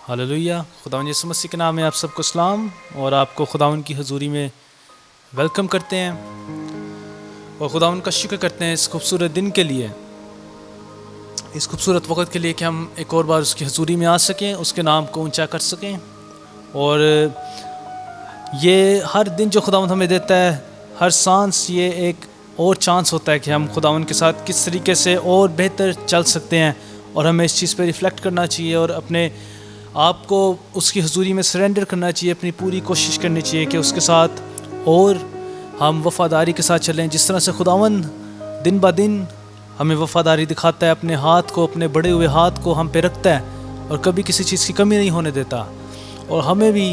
Hallelujah. खुदावंद यीशु मसीह के नाम में आप सबको सलाम और आपको खुदावंद की हजूरी में वेलकम करते हैं और खुदावंद का शुक्र करते हैं इस खूबसूरत दिन के लिए, इस खूबसूरत वक्त के लिए कि हम एक और बार उसकी हजूरी में आ सकें, उसके नाम को ऊंचा कर सकें। और ये हर दिन जो खुदावंद हमें देता है, हर सांस ये एक और चांस होता है कि हम खुदावंद के साथ किस तरीके से और बेहतर चल सकते हैं। और हमें इस चीज़ पे रिफ़्लेक्ट करना चाहिए और अपने आपको उसकी हजूरी में सरेंडर करना चाहिए, अपनी पूरी कोशिश करनी चाहिए कि उसके साथ और हम वफ़ादारी के साथ चलें। जिस तरह से खुदावंद दिन ब दिन हमें वफ़ादारी दिखाता है, अपने हाथ को, अपने बड़े हुए हाथ को हम पे रखता है और कभी किसी चीज़ की कमी नहीं होने देता। और हमें भी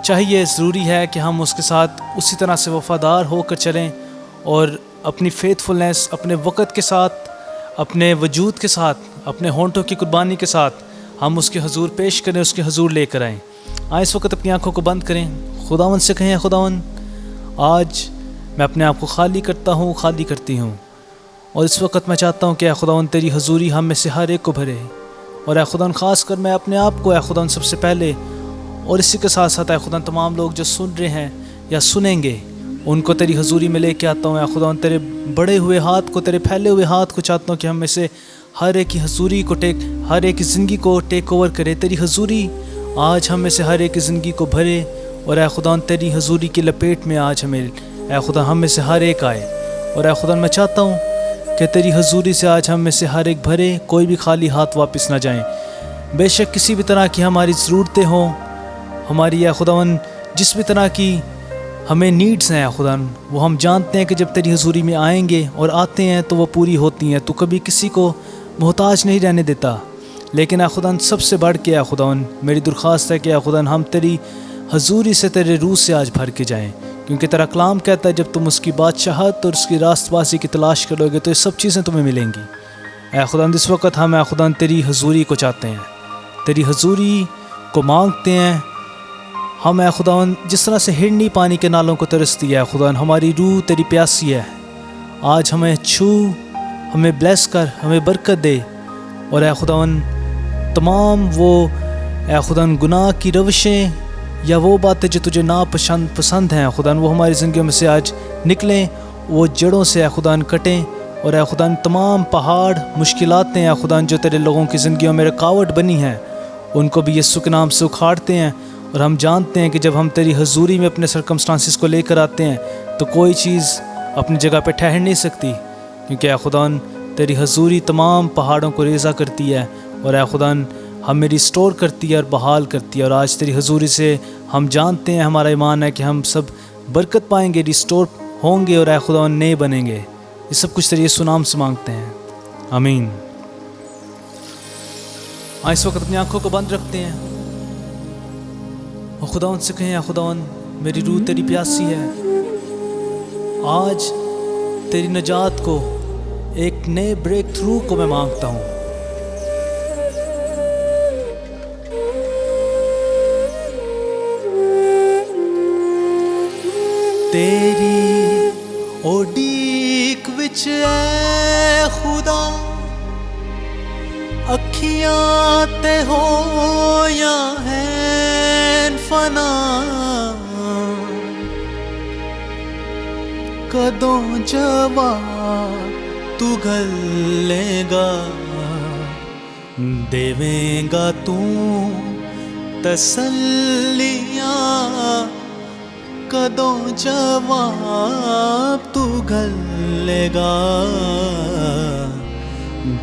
चाहिए, ज़रूरी है कि हम उसके साथ उसी तरह से वफ़ादार होकर चलें और अपनी फेथफुलनेस, अपने वक़्त के साथ, अपने वजूद के साथ, अपने होंठों की कुर्बानी के साथ हम उसके हजूर पेश करें, उसके हजूर लेकर आएँ। आए इस वक्त अपनी आँखों को बंद करें, खुदावंद से कहें, खुदावंद आज मैं अपने आप को खाली करता हूँ, खाली करती हूँ। और इस वक्त मैं चाहता हूँ कि खुदावंद तेरी हजूरी हम में से हर एक को भरे। और खुदावंद ख़ास कर मैं अपने आप को खुदावंद सबसे पहले, और इसी के साथ साथ खुदावंद तमाम लोग जो सुन रहे हैं या सुनेंगे, उनको तेरी हजूरी में लेके आता हूँ। खुदावंद तेरे बड़े हुए हाथ को, तेरे फैले हुए हाथ को चाहता हूँ कि हम में से हर एक की हजूरी को हर एक की ज़िंदगी को टेक ओवर करे। तेरी हजूरी आज हम में से हर एक की ज़िंदगी को भरे। और खुदा तेरी हजूरी की लपेट में आज हमें खुदा हम में से हर एक आए। और खुदा मैं चाहता हूँ कि तेरी हजूरी से आज हम में से हर एक भरे, कोई भी खाली हाथ वापस ना जाएं। बेशक किसी भी तरह की हमारी ज़रूरतें हों, हमारी खुदावन जिस भी तरह की हमें नीड्स हैं खुदा, वो हम जानते हैं कि जब तेरी हजूरी में आएंगे और आते हैं तो वो पूरी होती हैं। तो कभी किसी को मोहताज नहीं रहने देता। लेकिन खुदा सबसे बढ़ के खुदावन मेरी दरख्वास्त है कि खुदा हम तेरी हजूरी से, तेरे रूह से आज भर के जाएं। क्योंकि तेरा कलाम कहता है जब तुम उसकी बादशाहत और उसकी रास्तबाजी की तलाश करोगे तो ये सब चीज़ें तुम्हें मिलेंगी। खुदा इस वक्त हम खुदा तेरी हजूरी को चाहते हैं, तेरी हजूरी को मांगते हैं। हम खुदावन जिस तरह से हिरनी पानी के नालों को तरसती है, खुदा हमारी रूह तेरी प्यासी है। आज हमें छू, हमें ब्लेस कर, हमें बरकत दे। और खुदावन तमाम वो खुदावन गुनाह की रविशें या वो बातें जो तुझे पसंद हैं खुदावन, वो हमारी ज़िंदगी में से आज निकलें, वो जड़ों से खुदावन कटें। और खुदावन तमाम पहाड़, मुश्किलातें खुदावन जो तेरे लोगों की ज़िंदगियों में रुकावट बनी हैं, उनको भी यीशु के नाम से उखाड़ते हैं। और हम जानते हैं कि जब हम तेरी हजूरी में अपने सरकमस्टांसिस को लेकर आते हैं तो कोई चीज़ अपनी जगह पे ठहर नहीं सकती। क्योंकि खुदान तेरी हजूरी तमाम पहाड़ों को रेज़ा करती है और खुदान हमें रिस्टोर करती है और बहाल करती है। और आज तेरी हजूरी से हम जानते हैं, हमारा ईमान है कि हम सब बरकत पाएंगे, रिस्टोर होंगे और खुदान नए बनेंगे। ये सब कुछ तेरे यीशु नाम से मांगते हैं, आमीन। इस वक्त अपनी आँखों को बंद रखते हैं और खुदावन से कहें, खुदावन मेरी रूह तेरी प्यासी है। आज तेरी नजात को, एक नए ब्रेक थ्रू को मैं मांगता हूँ। तेरी ओडीक विच खुदा अखियां ते हो या हैं फना, कदों जवाब तू घल्लेगा, देवेंगा तू तसल्लियां, कदों जवाब तू घल्लेगा,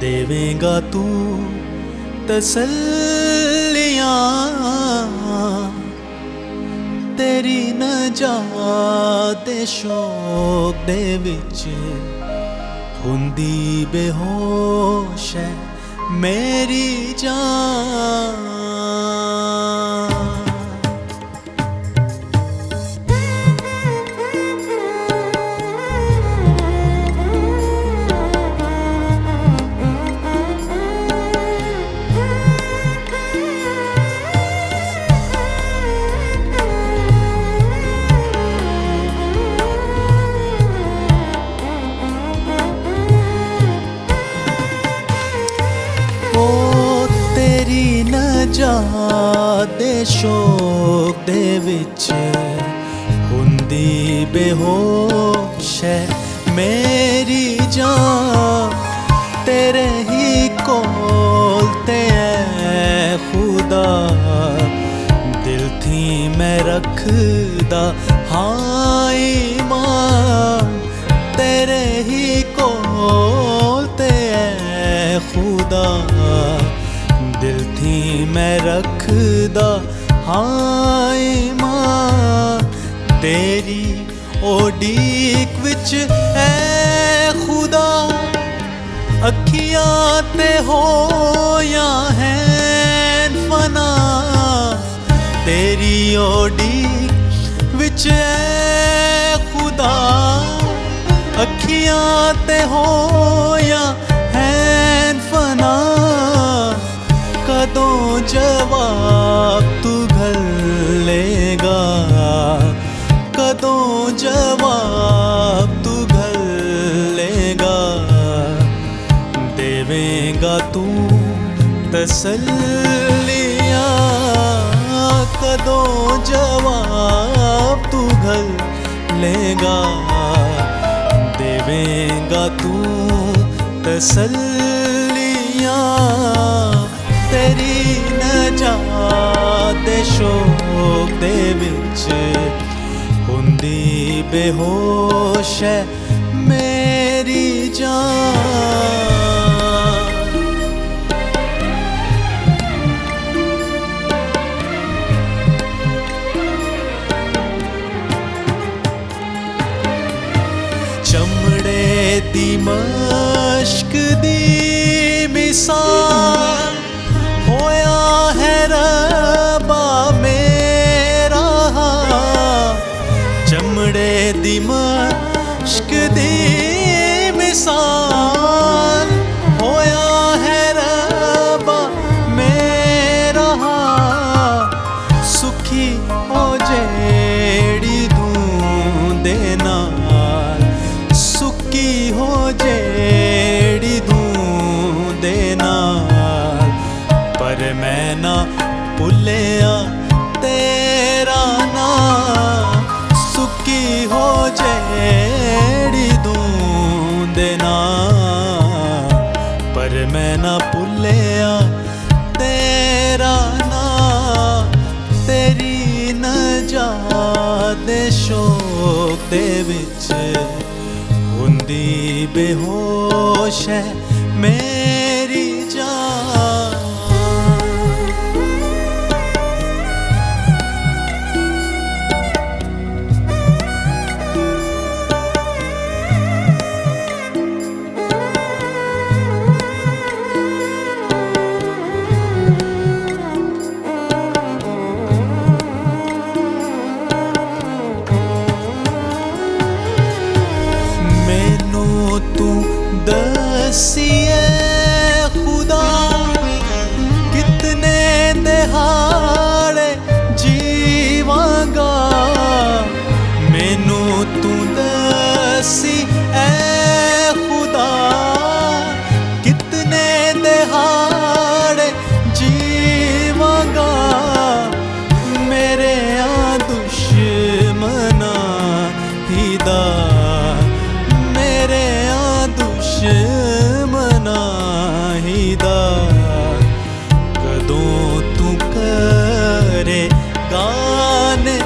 देवेंगा तू तसल्लियां। तेरी नजात दे शौक दे विच हुंदी बेहोश है मेरी जान। ਨਜਾਤ ਦੇ ਸ਼ੌਕ ਦੇ ਵਿੱਚ ਹੁੰਦੀ ਬੇਹੋਸ਼ ਹੈ ਮੇਰੀ ਜਾਨ तेरे ही कोल ते ऐ खुदा दिल थी मैं रखदा हाँ ईमान तेरे ही कोल ते ऐ खुदा दिल थी मैं रखदा हाँ ईमान तेरी ओडीक विच ऐ खुदा अखियां ते होया हैं फना तेरी ओडी विच ऐ खुदा अखियां ते होया हैं फना कदों जवाब तू घल्लेगा कदों जवाब तू घल्लेगा देवेगा तू तसल्लियाँ कदों जवाब तू घल्लेगा देवेगा तू तसल्लियाँ तेरी नजात दे शौक दे विच हुंदी बेहोश है मेरी जान चमड़े दी मश्क दी मिसाल होया है रबा मेरा चमड़े दी मश्क दी मिसाल होया है रबा मेरा सुखी हो जेड़ी धूंदे नाल सुखी हो जेड़ी धूंदे नाल पर मैं ना भुल्लिया तेरा नाम सुखी हो जेड़ी धूंदे नाल पर मैं ना भुल्लिया तेरा नाम तेरी नजात दे शौक दे विच हुंदी बेहोश है मेरी जान तू दसिए खुदा कितने दिहाड़े जीवांगा मैनू तू दसी ऐ खुदा कितने दिहाड़े जीवांगा मेरे दुश्मना हिदा दुश्मना हिदा कदों तू करे गाने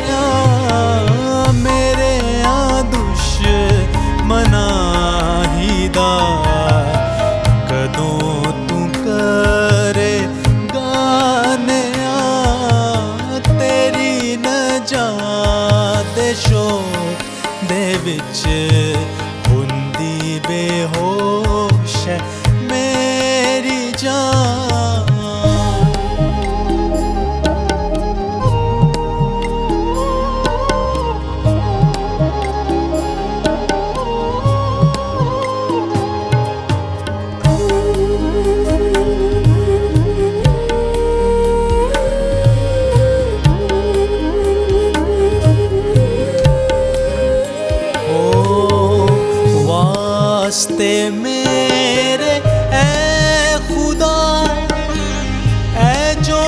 मेरे दुश्मना हिदा कदों तू करे गाने तेरी नजात दे शौक दे विच बेहोश है मेरी जान वास्ते मेरे ऐ खुदा ऐ जो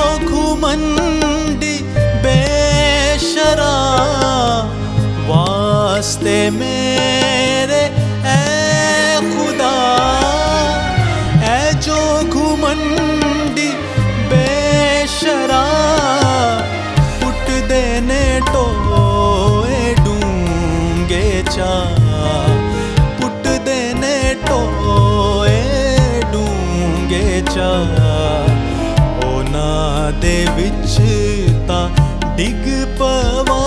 डिग पवा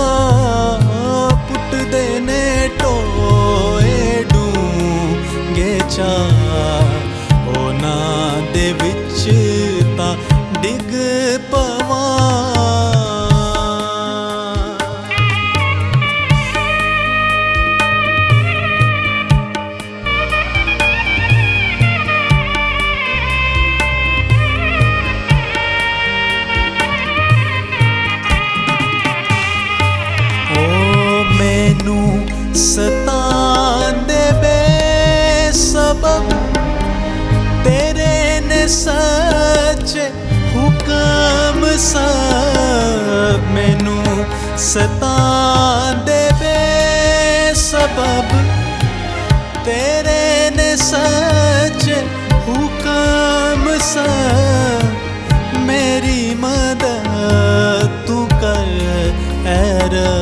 पुट देने टोए डूंगे चा होना दे विच ता डिग पवा सतांदे बेसबब तेरे ने सच हुक्म सब मैनू सतांदे बेसबब तेरे ने सच हुक्म सब मेरी मदद तू कर ऐ रब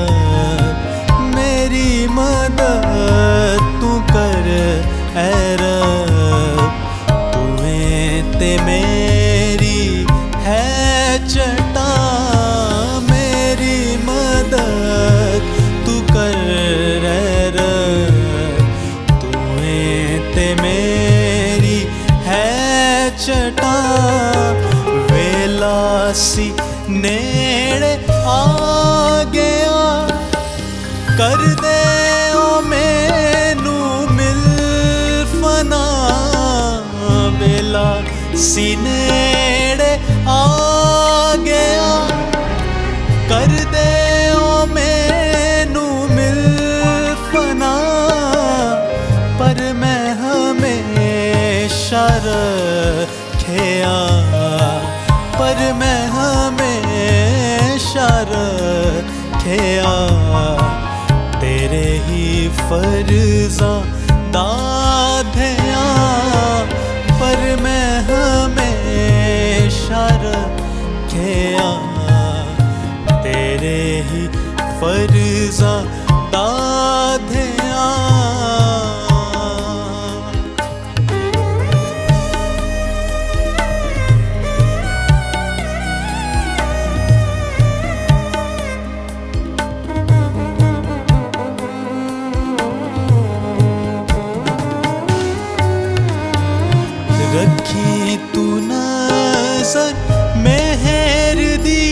मदद तू कर ऐ रब तूने ते मेरी है चटा मेरी मदद तू कर ऐ रब तूने ते मेरी है चटा वेला सी नेड़े आ गया कर दे ओ मैनू मिल फना बेला सीनेड़े आ गया कर दे ओ मैनू मिल फना पर मैं हमेशा रखेया पर मैं हमेशा रखेया तेरे ही फर्जा दाधिया पर मैं हमेशा रखेया तेरे ही फर्जा दाधिया रखी तू नज़र मेहर दी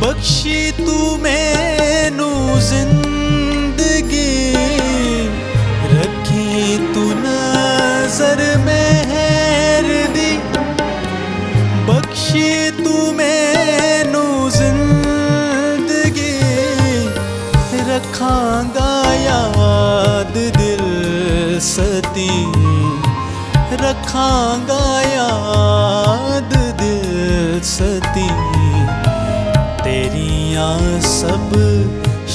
बख्शी तू मैनू जिंदगी रखी तू नज़र मेहर दी बख्शी तू मैनू जिंदगी रखांगा याद दिल सती रखांगा याद दिल सती तेरियां सब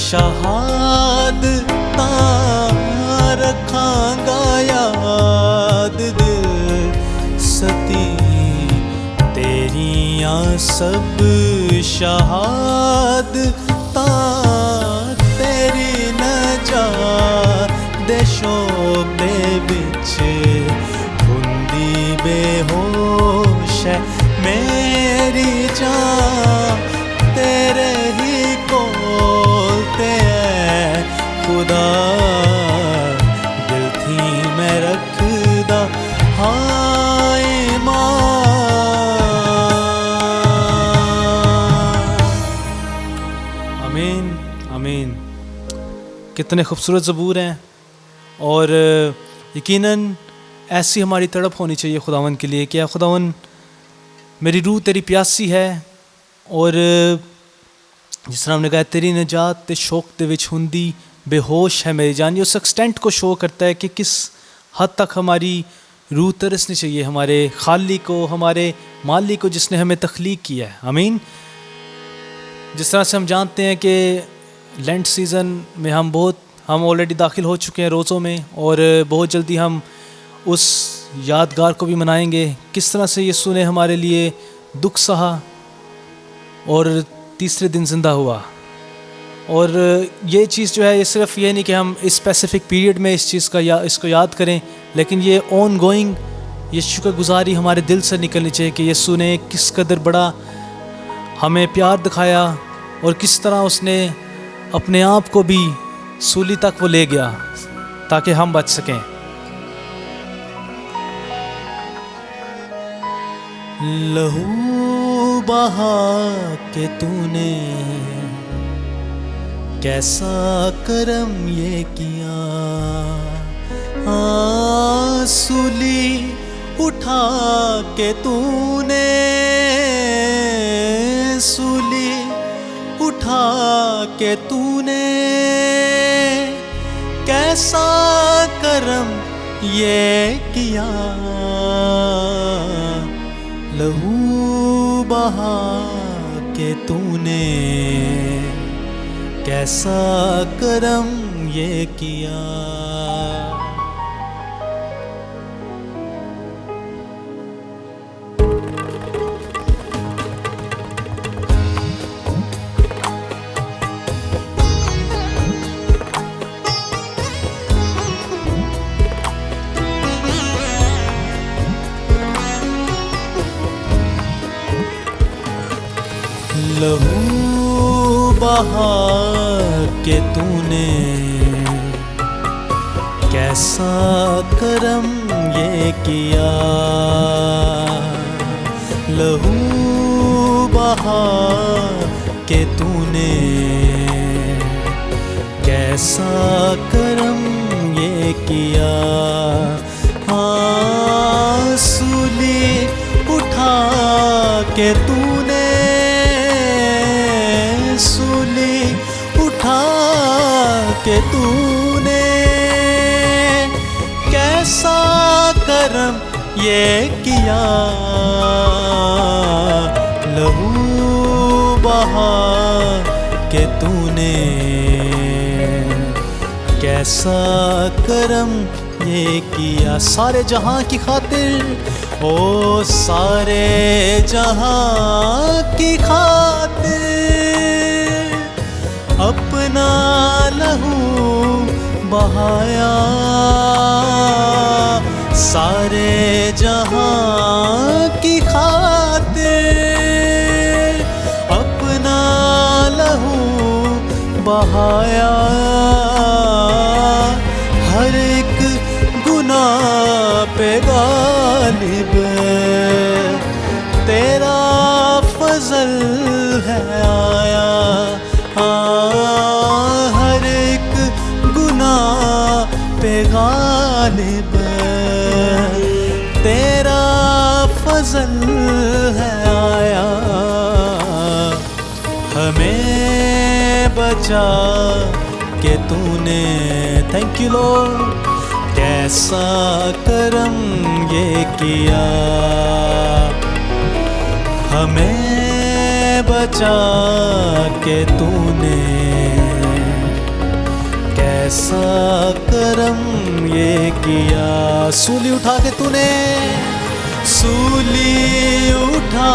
शहादतां रखांगा याद दिल सती तेरियां सब शहादतां तेरी नजात दे शोबे विच बेहोश है मेरी जान तेरे ही कोल ते खुदा दिल थी मैं रखदा हाय मां आमीन आमीन। कितने खूबसूरत ज़बूर हैं और यकीनन ऐसी हमारी तड़प होनी चाहिए खुदावन के लिए कि खुदावन मेरी रूह तेरी प्यासी है और जिस तरह हमने कहा तेरी निजात ते शौक दे विच हुंदी बेहोश है मेरी जान। ये उस एक्सटेंट को शो करता है कि किस हद तक हमारी रूह तरसनी चाहिए हमारे खालिक को हमारे मालिक को जिसने हमें तख्लीक किया है। आमीन। जिस तरह से हम जानते हैं कि लेंट सीज़न में हम ऑलरेडी दाखिल हो चुके हैं रोज़ों में और बहुत जल्दी हम उस यादगार को भी मनाएंगे किस तरह से यीशु ने हमारे लिए दुख सहा और तीसरे दिन ज़िंदा हुआ। और ये चीज़ जो है ये सिर्फ ये नहीं कि हम इस स्पेसिफ़िक पीरियड में इस चीज़ का इसको याद करें, लेकिन ये ऑन गोइंग ये शुक्रगुजारी हमारे दिल से निकलनी चाहिए कि यीशु ने किस कदर बड़ा हमें प्यार दिखाया और किस तरह उसने अपने आप को भी सूली तक वो ले गया ताकि हम बच सकें। लहू बहा के तूने कैसा करम ये किया, सूली उठा के तूने, सूली उठा के तूने कैसा करम ये किया, लहू बहा के तूने कैसा करम ये किया। लहू बहा के तूने कैसा करम ये किया, लहू बहा के तूने कैसा करम ये किया, सूली उठा के तूने, सूली उठा के तूने कैसा करम ये किया, लहू बहा के तूने कैसा करम ये किया। सारे जहां की खातिर, ओ सारे जहां की खातिर अपना लहू बहाया, सारे जहां की खातिर अपना लहू बहाया, हर एक गुनाह पे गालिब तेरा फजल है आया, हर एक गुनाह पे गालिब तेरा फजल है आया, हमें बचा के तूने, थैंक यू लॉर्ड, कैसा करम ये किया, हमें बचा के तूने कैसा करम ये किया। सूली उठा के तूने, सूली उठा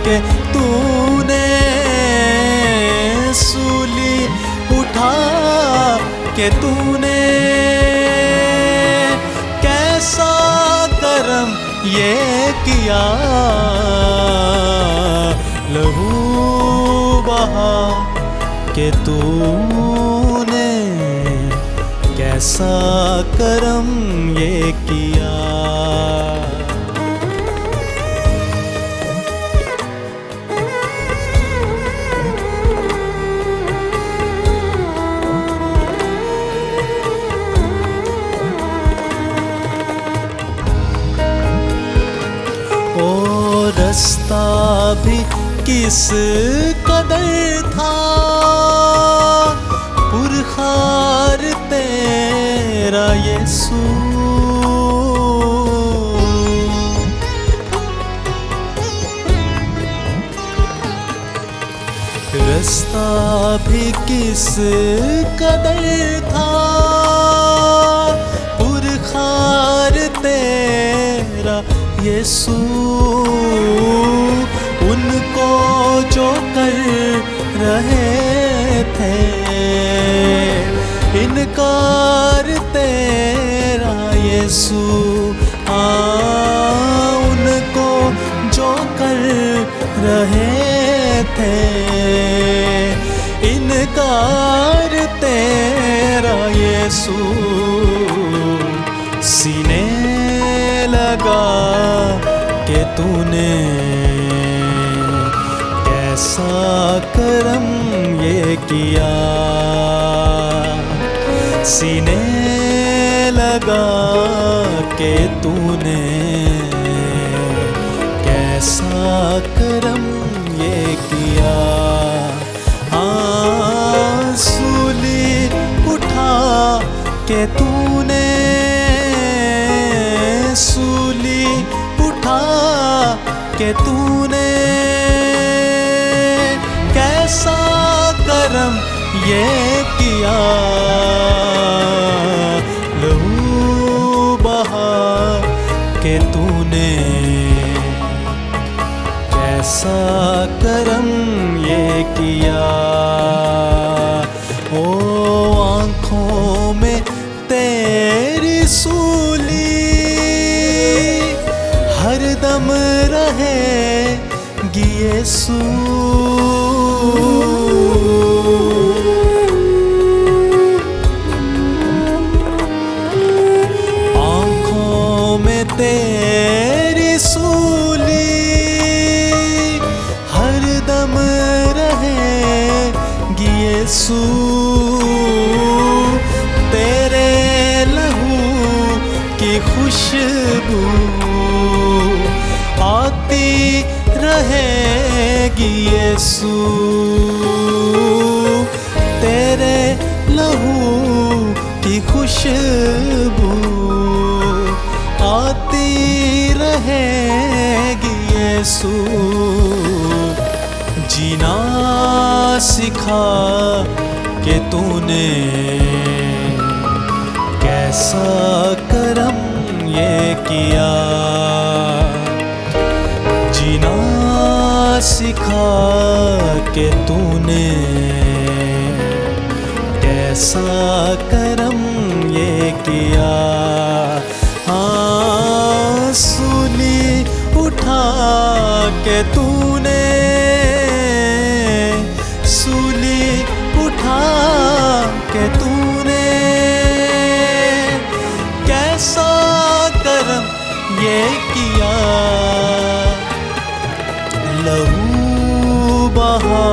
के तूने, सूली उठा के तूने कैसा करम ये किया, लहू बहा के तूने कैसा करम ये किया। रास्ता भी किस कदर था पुरखार तेरा यीशु, रास्ता भी किस कदर था पुरखार तेरा यीशु, उनको जो कर रहे थे इनकार तेरा यीशु, उनको जो कर रहे प्यार तेरा यीशु सीने लगा के तूने कैसा करम ये किया, सीने लगा के तूने कैसा करम ये किया। हाँ, सूली उठा के तूने, सूली उठा के तूने कैसा करम ये किया, लहू बहा के तूने कैसा करम ये किया। ओ आँखों में तेरी सूली हरदम रहेगी यीशु, आँखों में तेरी सूली हरदम रहेगी यीशु, तेरे लहू की खुशबू आती रहेगी यीशु, तेरे लहू की खुशबू आती रहेगी यीशु। जीना सिखा के तूने कैसा करम ये किया, जीना सिखा के तूने कैसा करम ये किया। हाँ, सूली उठा के तूने, सूली उठा के तूने कैसा करम ये किया, लहू बहा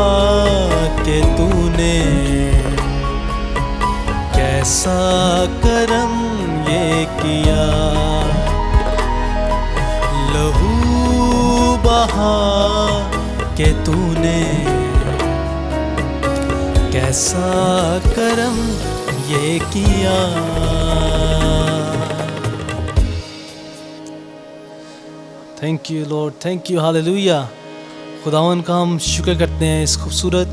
के तूने कैसा करम ये किया, लहू बहा के तूने कैसा करम ये किया। Thank you Lord, thank you, hallelujah. खुदावन का हम शुक्र करते हैं इस खूबसूरत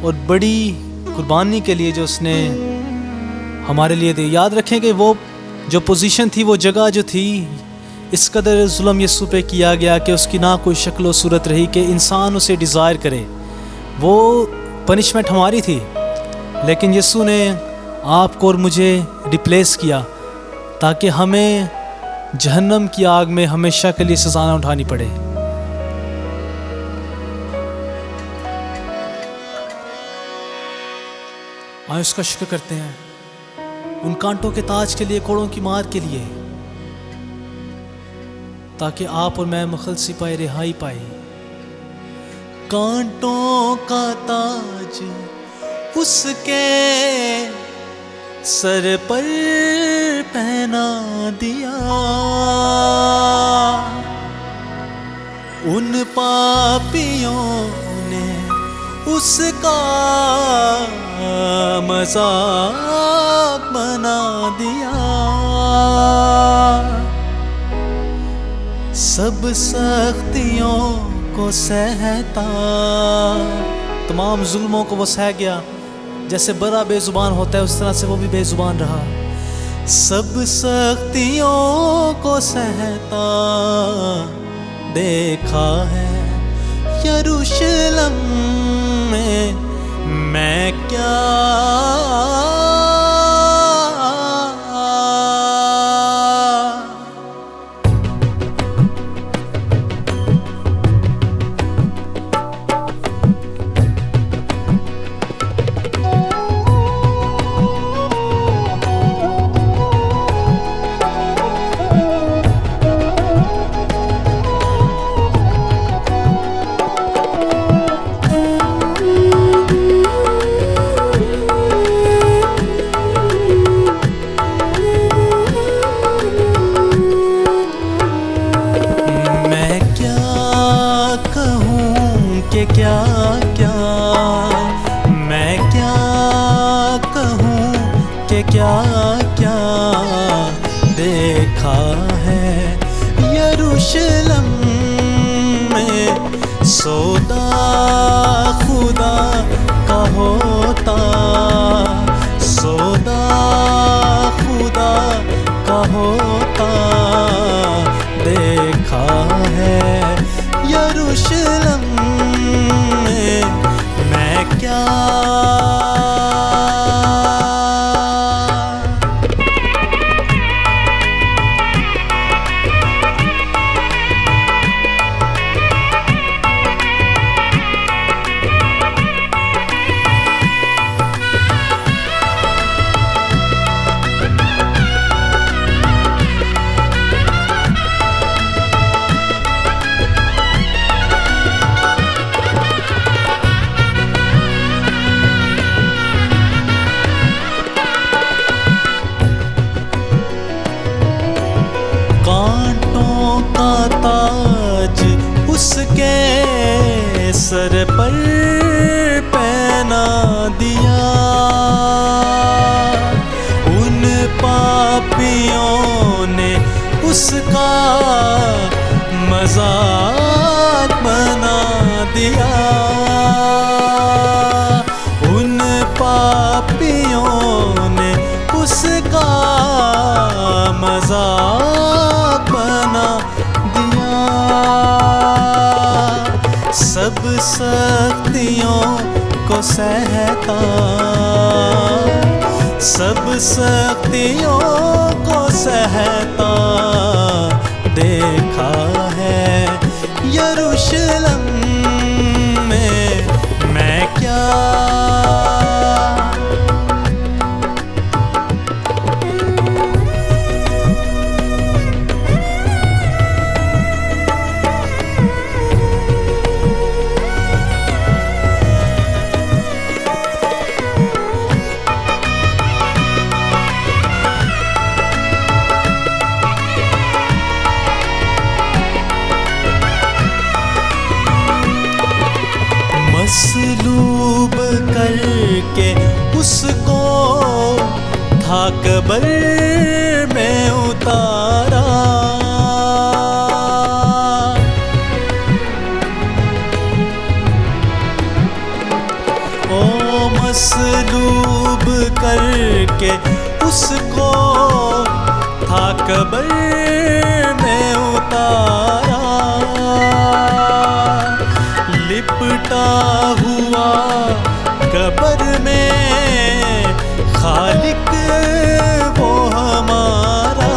और बड़ी कुर्बानी के लिए जो उसने हमारे लिए दी। याद रखें कि वो जो पोजीशन थी, वो जगह जो थी, इस कदर जुल्म यीशु पे किया गया कि उसकी ना कोई शक्ल व सूरत रही कि इंसान उसे डिज़ायर करे। वो पनिशमेंट हमारी थी, लेकिन यीशु ने आपको और मुझे रिप्लेस किया ताकि हमें जहन्नम की आग में हमेशा के लिए सज़ा ना उठानी पड़े। आए उसका शुक्र करते हैं उन कांटों के ताज के लिए, कोड़ों की मार के लिए, ताकि आप और मैं मुखलसी पाए, रिहाई पाए। कांटों का ताज उसके सर पर पहना दिया, उन पापियों ने उसका मजाक बना दिया। सब सख्तियों को सहता, तमाम जुल्मों को वो सह गया। जैसे बड़ा बेजुबान होता है उस तरह से वो भी बेजुबान रहा। सब सख्तियों को सहता देखा है यरूशलेम में मैं क्या। क्या क्या देखा है यरूशलेम में। सौदा खुदा का होता, सौदा खुदा का होता, देखा है यरूशलेम में मैं क्या। कांटों का ताज उसके सर पर पहना दिया, उन पापियों ने उसका मजाक बना दिया, उन पापियों ने उसका मजाक बना दिया। सब सख्तियों को सहता, सब सख्तियों को सहता, देखा है यरूशलेम में मैं क्या। मसलूब करके उसको था कब्र में उतारा, ओ मसलूब करके उसको था कब्र में उतारा। लिपटा हुआ कब्र में खालिक वो हमारा,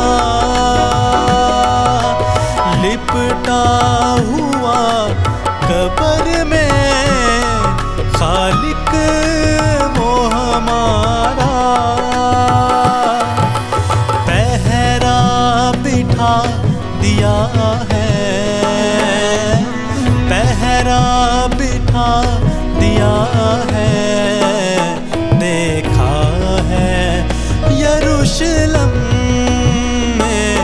लिपटा हुआ कब्र में खालिक वो हमारा। पहरा बिठा दिया है, पहरा बिठा दिया है, देखा है यरूशलेम में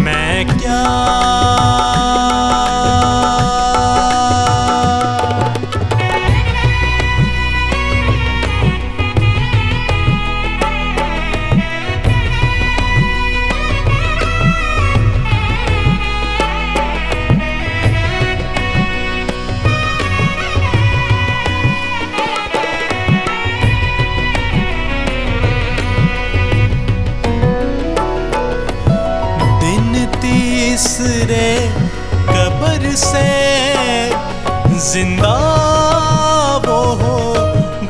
मैं क्या। तीसरे कब्र से जिंदा वो हो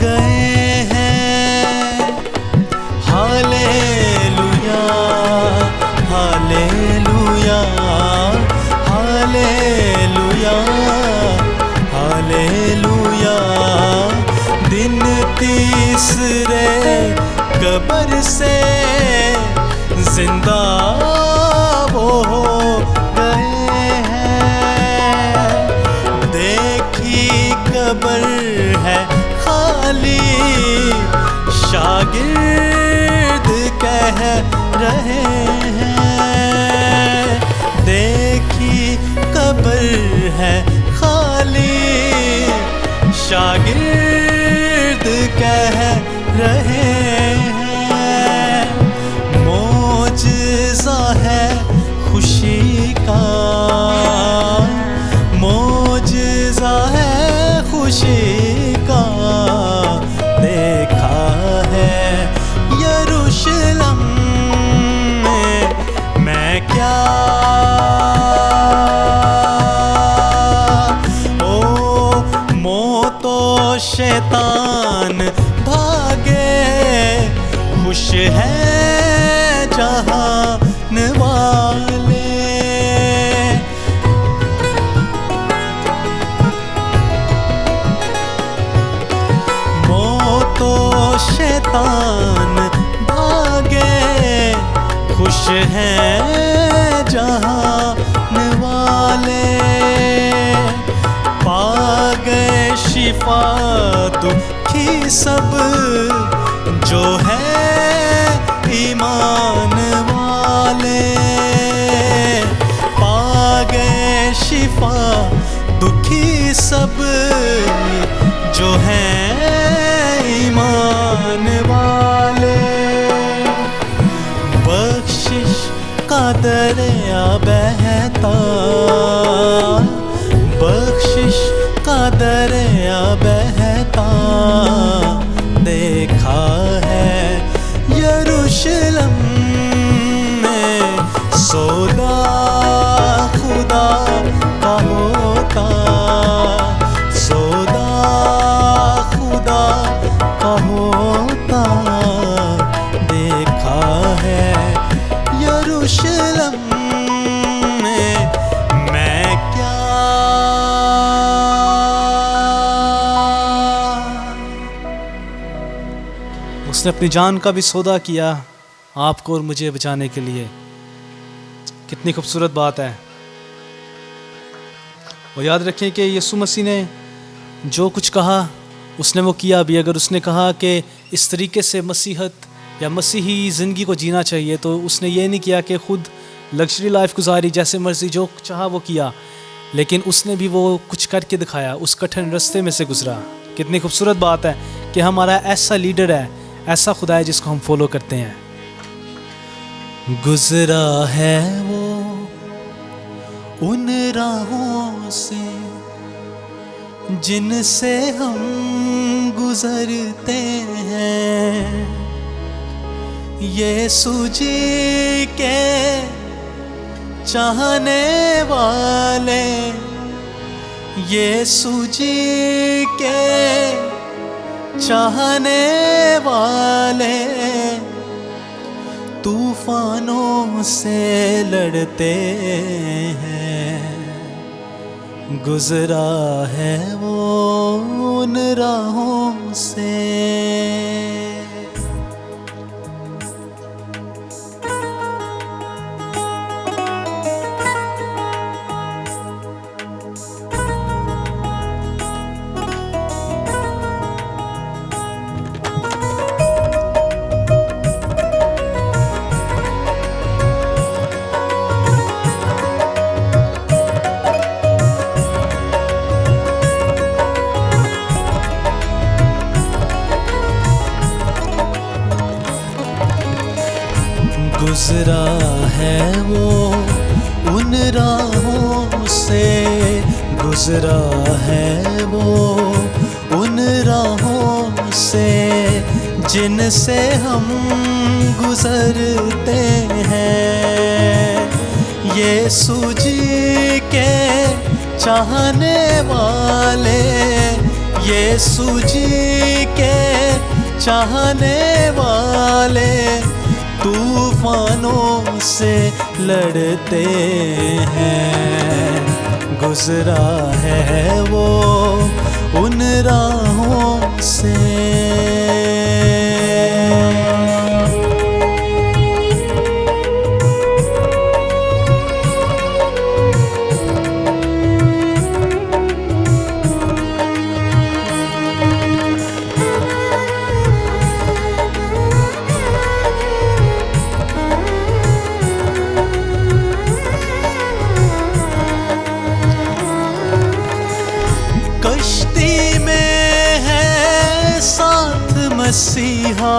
गए हैं। Hallelujah hallelujah hallelujah hallelujah. दिन तीसरे कब्र से जिंदा वो हो गए हैं। देखी कब्र है खाली, शागिर्द कह रहे हैं। देखी कब्र है खाली, शागिर्द कह रहे हैं। है जहान वाले। मोतो शैतान भागे, खुश हैं जहान वाले। पा गए शिफा दुखी सब जो है ईमान वाले। पा गए शिफा दुखी सब जो है ईमान वाले। बख्शिश का दरिया बहता, बख्शिश का दरिया बहता देखा है यरूशलेम में। सौदा खुदा का होता, सौदा खुदा का होता देखा है यरूशलेम में। मैं क्या उसने अपनी जान का भी सौदा किया आपको और मुझे बचाने के लिए। कितनी खूबसूरत बात है। और याद रखें कि यीशु मसीह ने जो कुछ कहा उसने वो किया भी। अगर उसने कहा कि इस तरीके से मसीहत या मसीही ज़िंदगी को जीना चाहिए, तो उसने ये नहीं किया कि खुद लग्जरी लाइफ गुजारी, जैसे मर्जी जो चाहा वो किया, लेकिन उसने भी वो कुछ करके दिखाया, उस कठिन रास्ते में से गुजरा। कितनी खूबसूरत बात है कि हमारा ऐसा लीडर है, ऐसा खुदा है जिसको हम फॉलो करते हैं। गुजरा है वो उन राहों से जिनसे हम गुजरते हैं। यीशु जी के चाहने वाले, यीशु जी के चाहने वाले तूफानों से लड़ते हैं। गुजरा है वो उन राहों से। गुजरा है वो उन राहों से, गुजरा है वो उन राहों से जिनसे हम गुजरते हैं। यीशु जी के चाहने वाले, यीशु जी के चाहने वाले तूफानों से लड़ते हैं। गुजरा है वो उन राहों से। कश्ती में है साथ मसीहा,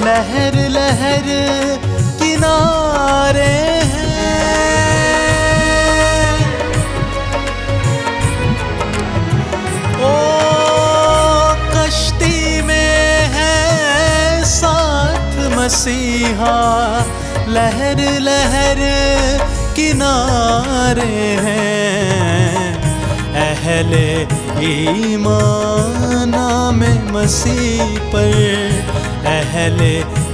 लहर लहर किनारे हैं। ओ कश्ती में है साथ मसीहा, लहर लहर किनारे हैं। अहले ईमान में मसीह पर, अहले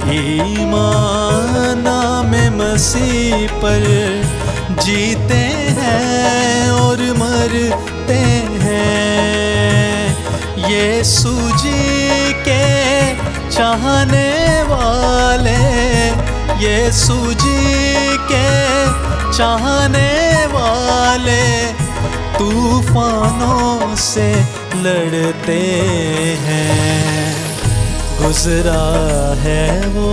ईमान में मसीह पर जीते हैं और मरते हैं। यीशु जी के चाहने वाले, यीशु जी के चाहने वाले तूफानों से लड़ते हैं। गुजरा है वो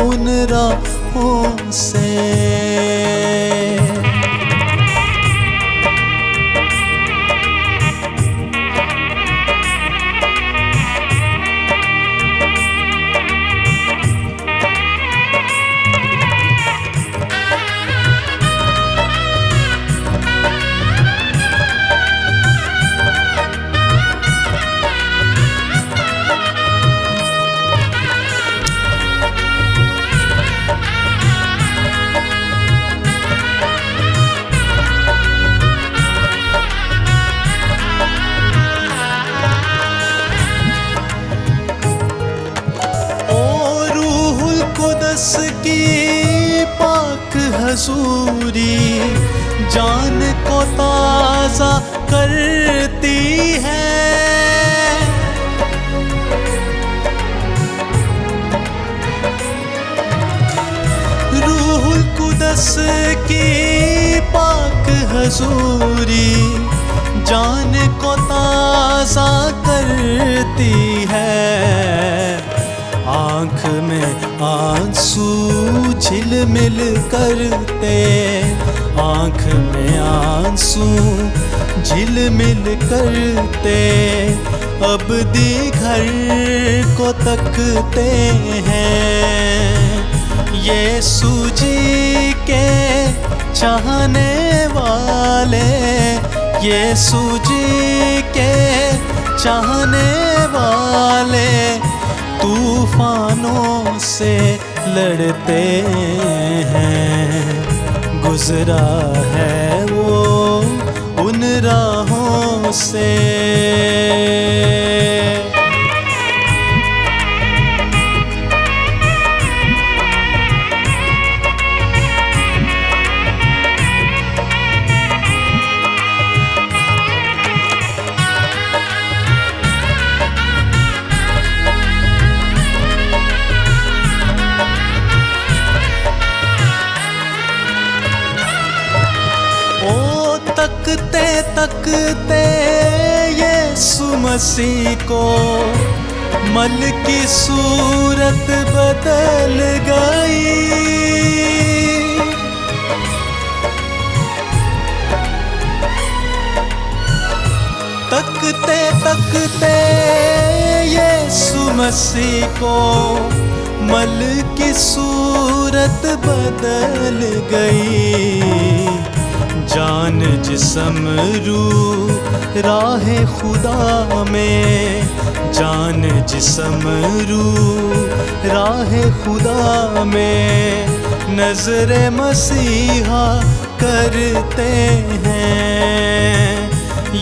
उन राहों से। की पाक हजूरी जान को ताज़ा करती है। रूहुल कुदस की पाक हजूरी जान को ताज़ा करती है। आँख में आंसू झिलमिल करते, आँख में आंसू झिलमिल करते अब दी घर को तकते हैं। यीशु जी के चाहने वाले, यीशु जी के चाहने वाले तूफानों से लड़ते हैं। गुजरा है वो उन राहों से। तकते तकते यीशु मसीह को मल की सूरत बदल गई। तकते तकते यीशु मसीह को मल की सूरत बदल गई। जान जिस्म रूह राह खुदा में, जान जिस्म रूह राह खुदा में नजर मसीहा करते हैं।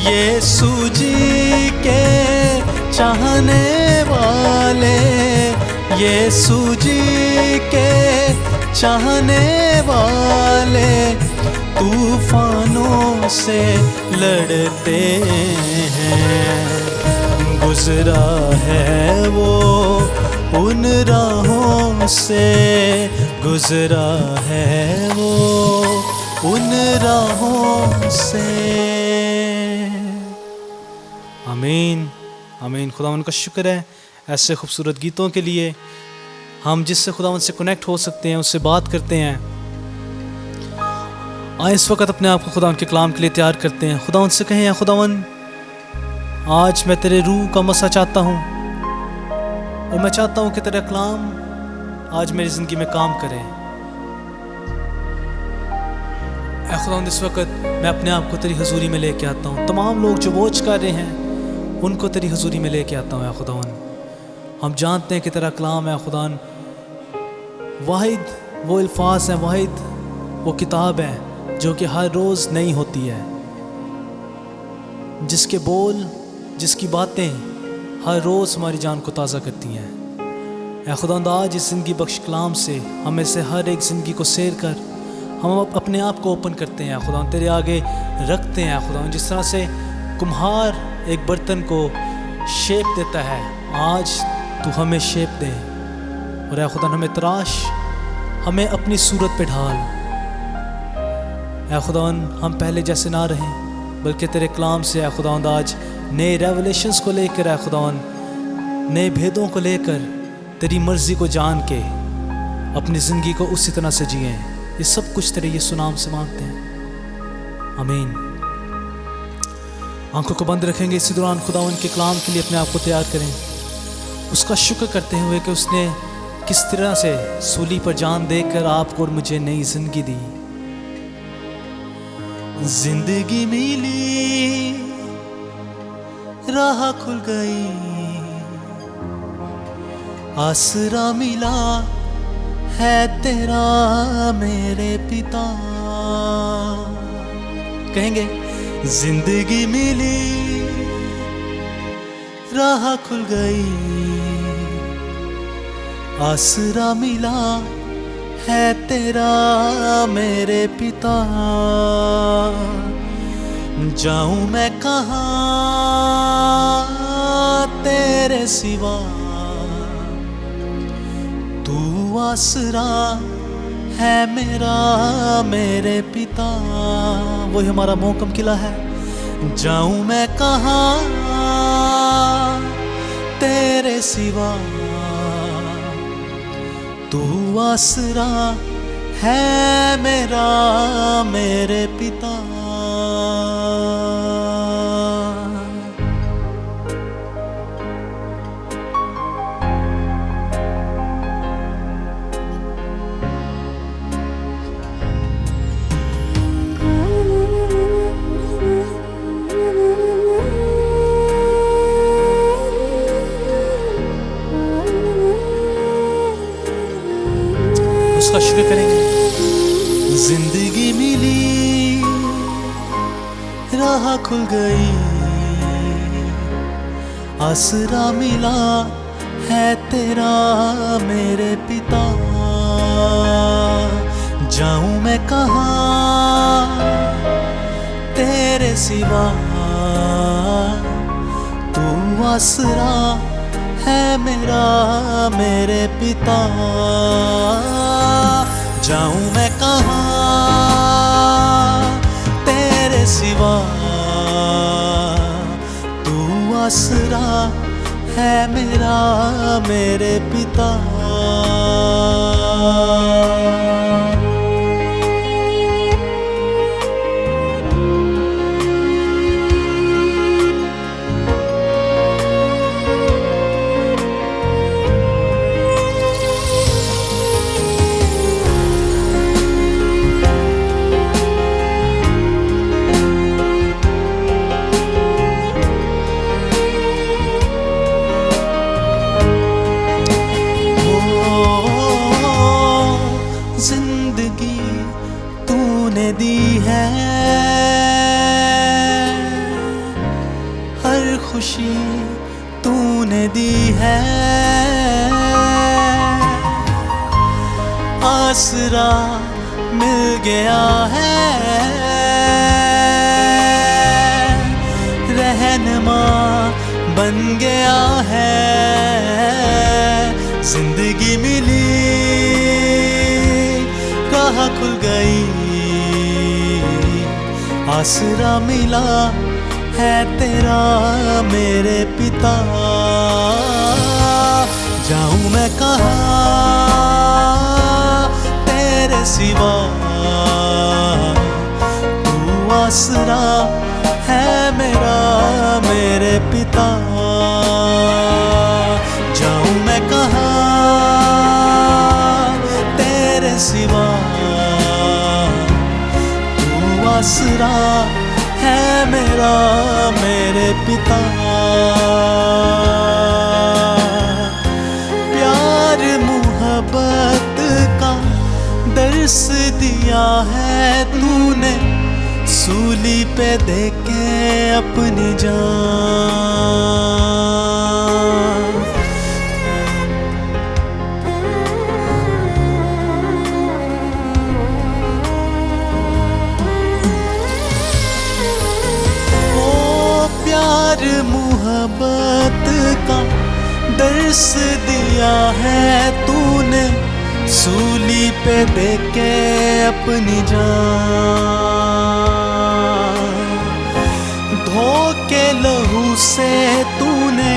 यीशु जी के चाहने वाले, यीशु जी के चाहने वाले तूफानों से लड़ते हैं। गुजरा है वो उन राहों से, गुजरा है वो उन राहों से। आमीन आमीन। खुदावन का शुक्र है ऐसे खूबसूरत गीतों के लिए। हम जिससे खुदावन से कनेक्ट हो सकते हैं, उससे बात करते हैं। आए इस वक्त अपने आप को खुदावन के कलाम के लिए तैयार करते हैं। खुदावन से कहें, या खुदावन आज मैं तेरे रूह का मसा चाहता हूँ और मैं चाहता हूँ कि तेरा कलाम आज मेरी ज़िंदगी में काम करे। ऐ खुदावन इस वक्त मैं अपने आप को तेरी हजूरी में लेके आता हूँ। तमाम लोग जो बोझ कर रहे हैं उनको तेरी हजूरी में लेके आता हूँ। या खुदावन हम जानते हैं कि तेरा कलाम है खुदावन वाहिद वो अल्फाज है, वाहिद वो किताब है जो कि हर रोज़ नई होती है, जिसके बोल, जिसकी बातें हर रोज़ हमारी जान को ताज़ा करती हैं। ऐ खुदावंद आज इस ज़िंदगी बख्श कलाम से हमें से हर एक ज़िंदगी को सैर कर हम अपने आप को ओपन करते हैं खुदावंद, तेरे आगे रखते हैं खुदावंद। जिस तरह से कुम्हार एक बर्तन को शेप देता है, आज तू हमें शेप दे और ऐ खुदा हमें तराश, हमें अपनी सूरत पे ढाल। ऐ खुदावंद हम पहले जैसे ना रहें बल्कि तेरे कलाम से ऐ खुदावंद आज नए रेवलेशंस को लेकर, ऐ खुदावंद नए भेदों को लेकर तेरी मर्ज़ी को जान के अपनी ज़िंदगी को उसी तरह से जिए। ये सब कुछ तेरे यीशु नाम से मांगते हैं, आमीन। आंखों को बंद रखेंगे इसी दौरान खुदावंद के कलाम के लिए अपने आप को तैयार करें, उसका शुक्र करते हुए कि उसने किस तरह से सूली पर जान देकर आपको और मुझे नई जिंदगी दी। जिंदगी मिली, राह खुल गई, आसरा मिला है तेरा मेरे पिता। कहेंगे जिंदगी मिली, राह खुल गई, आसरा मिला है तेरा मेरे पिता। जाऊं मैं कहाँ तेरे सिवा, तू आसरा है मेरा मेरे पिता। वही हमारा मोहकम किला है। जाऊं मैं कहाँ तेरे सिवा, तू आसरा है मेरा मेरे पिता। उसका शुक्र करेंगे। जिंदगी मिली, राह खुल गई, आसरा मिला है तेरा मेरे पिता। जाऊं मैं कहाँ तेरे सिवा, तू आसरा है मेरा मेरे पिता। जाऊं मैं कहाँ तेरे सिवा, तू आसरा है मेरा मेरे पिता। जिंदगी तूने दी है, हर खुशी तूने दी है, आसरा मिल गया है, रहनुमा बन गया है। जिंदगी मिली, राह खुल गई, आसरा मिला है तेरा मेरे पिता। जाऊं मैं कहाँ तेरे सिवा, तू आसरा है मेरा मेरे पिता। जाऊं मैं कहाँ तेरे सिवा, तू आसरा है मेरा मेरे पिता। प्यार मोहब्बत का दर्स दिया है तूने, सूली पे देके अपनी जान। किस दिया है तूने सूली पे देके अपनी जान। धो के लहू से तूने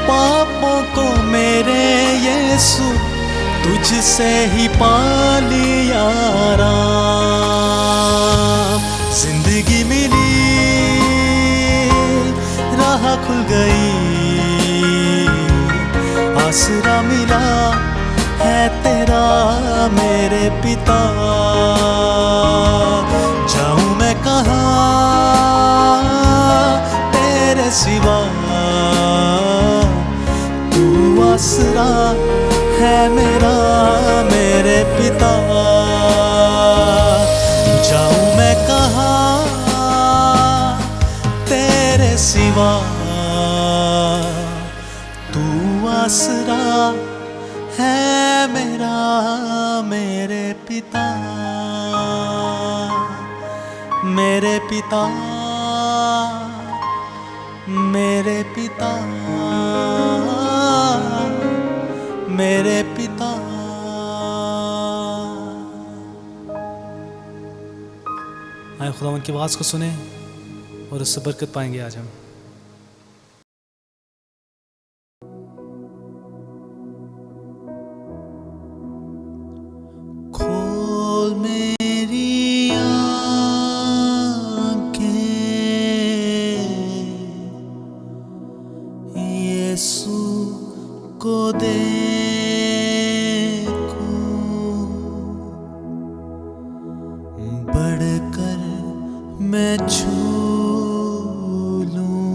पापों को मेरे यीशु तुझसे ही पा लिया राम। जिंदगी मिली, राह खुल गई, आसरा मिला है तेरा मेरे पिता। जाऊं मैं कहाँ तेरे सिवा, तू आसरा है मेरा मेरे पिता। जाऊं मैं कहाँ तेरे सिवा, तू आसरा है मेरा मेरे पिता, मेरे पिता, मेरे पिता, मेरे पिता। आए खुदावंद की आवाज़ को सुने और उससे बरकत पाएंगे आज हम। खोल मेरी आँखें, यीशु को देखूं, बढ़कर मैं छू लूं,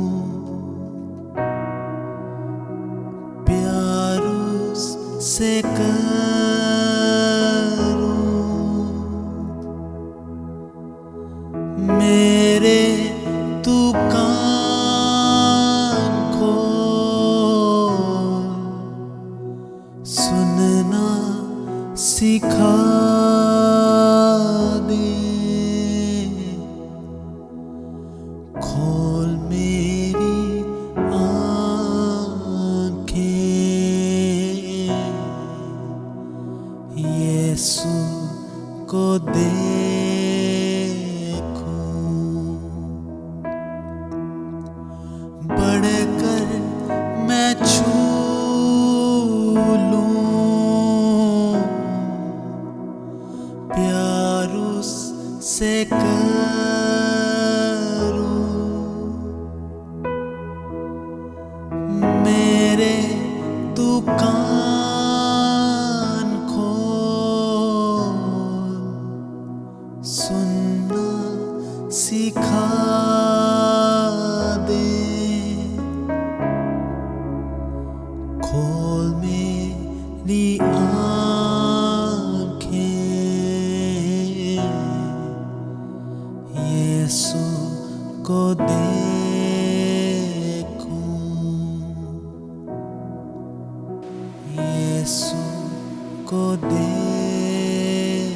प्यार उससे मेरे तू कान खोल, सुनना सिखा दे। खोल मेरी आँखें, यीशु को बढ़कर मैं छू लूं, प्यार उससे करूं, मेरे तू कान खोल, सुनना सिखा खोल मेरी आँखें, यीशु को देखूं, यीशु को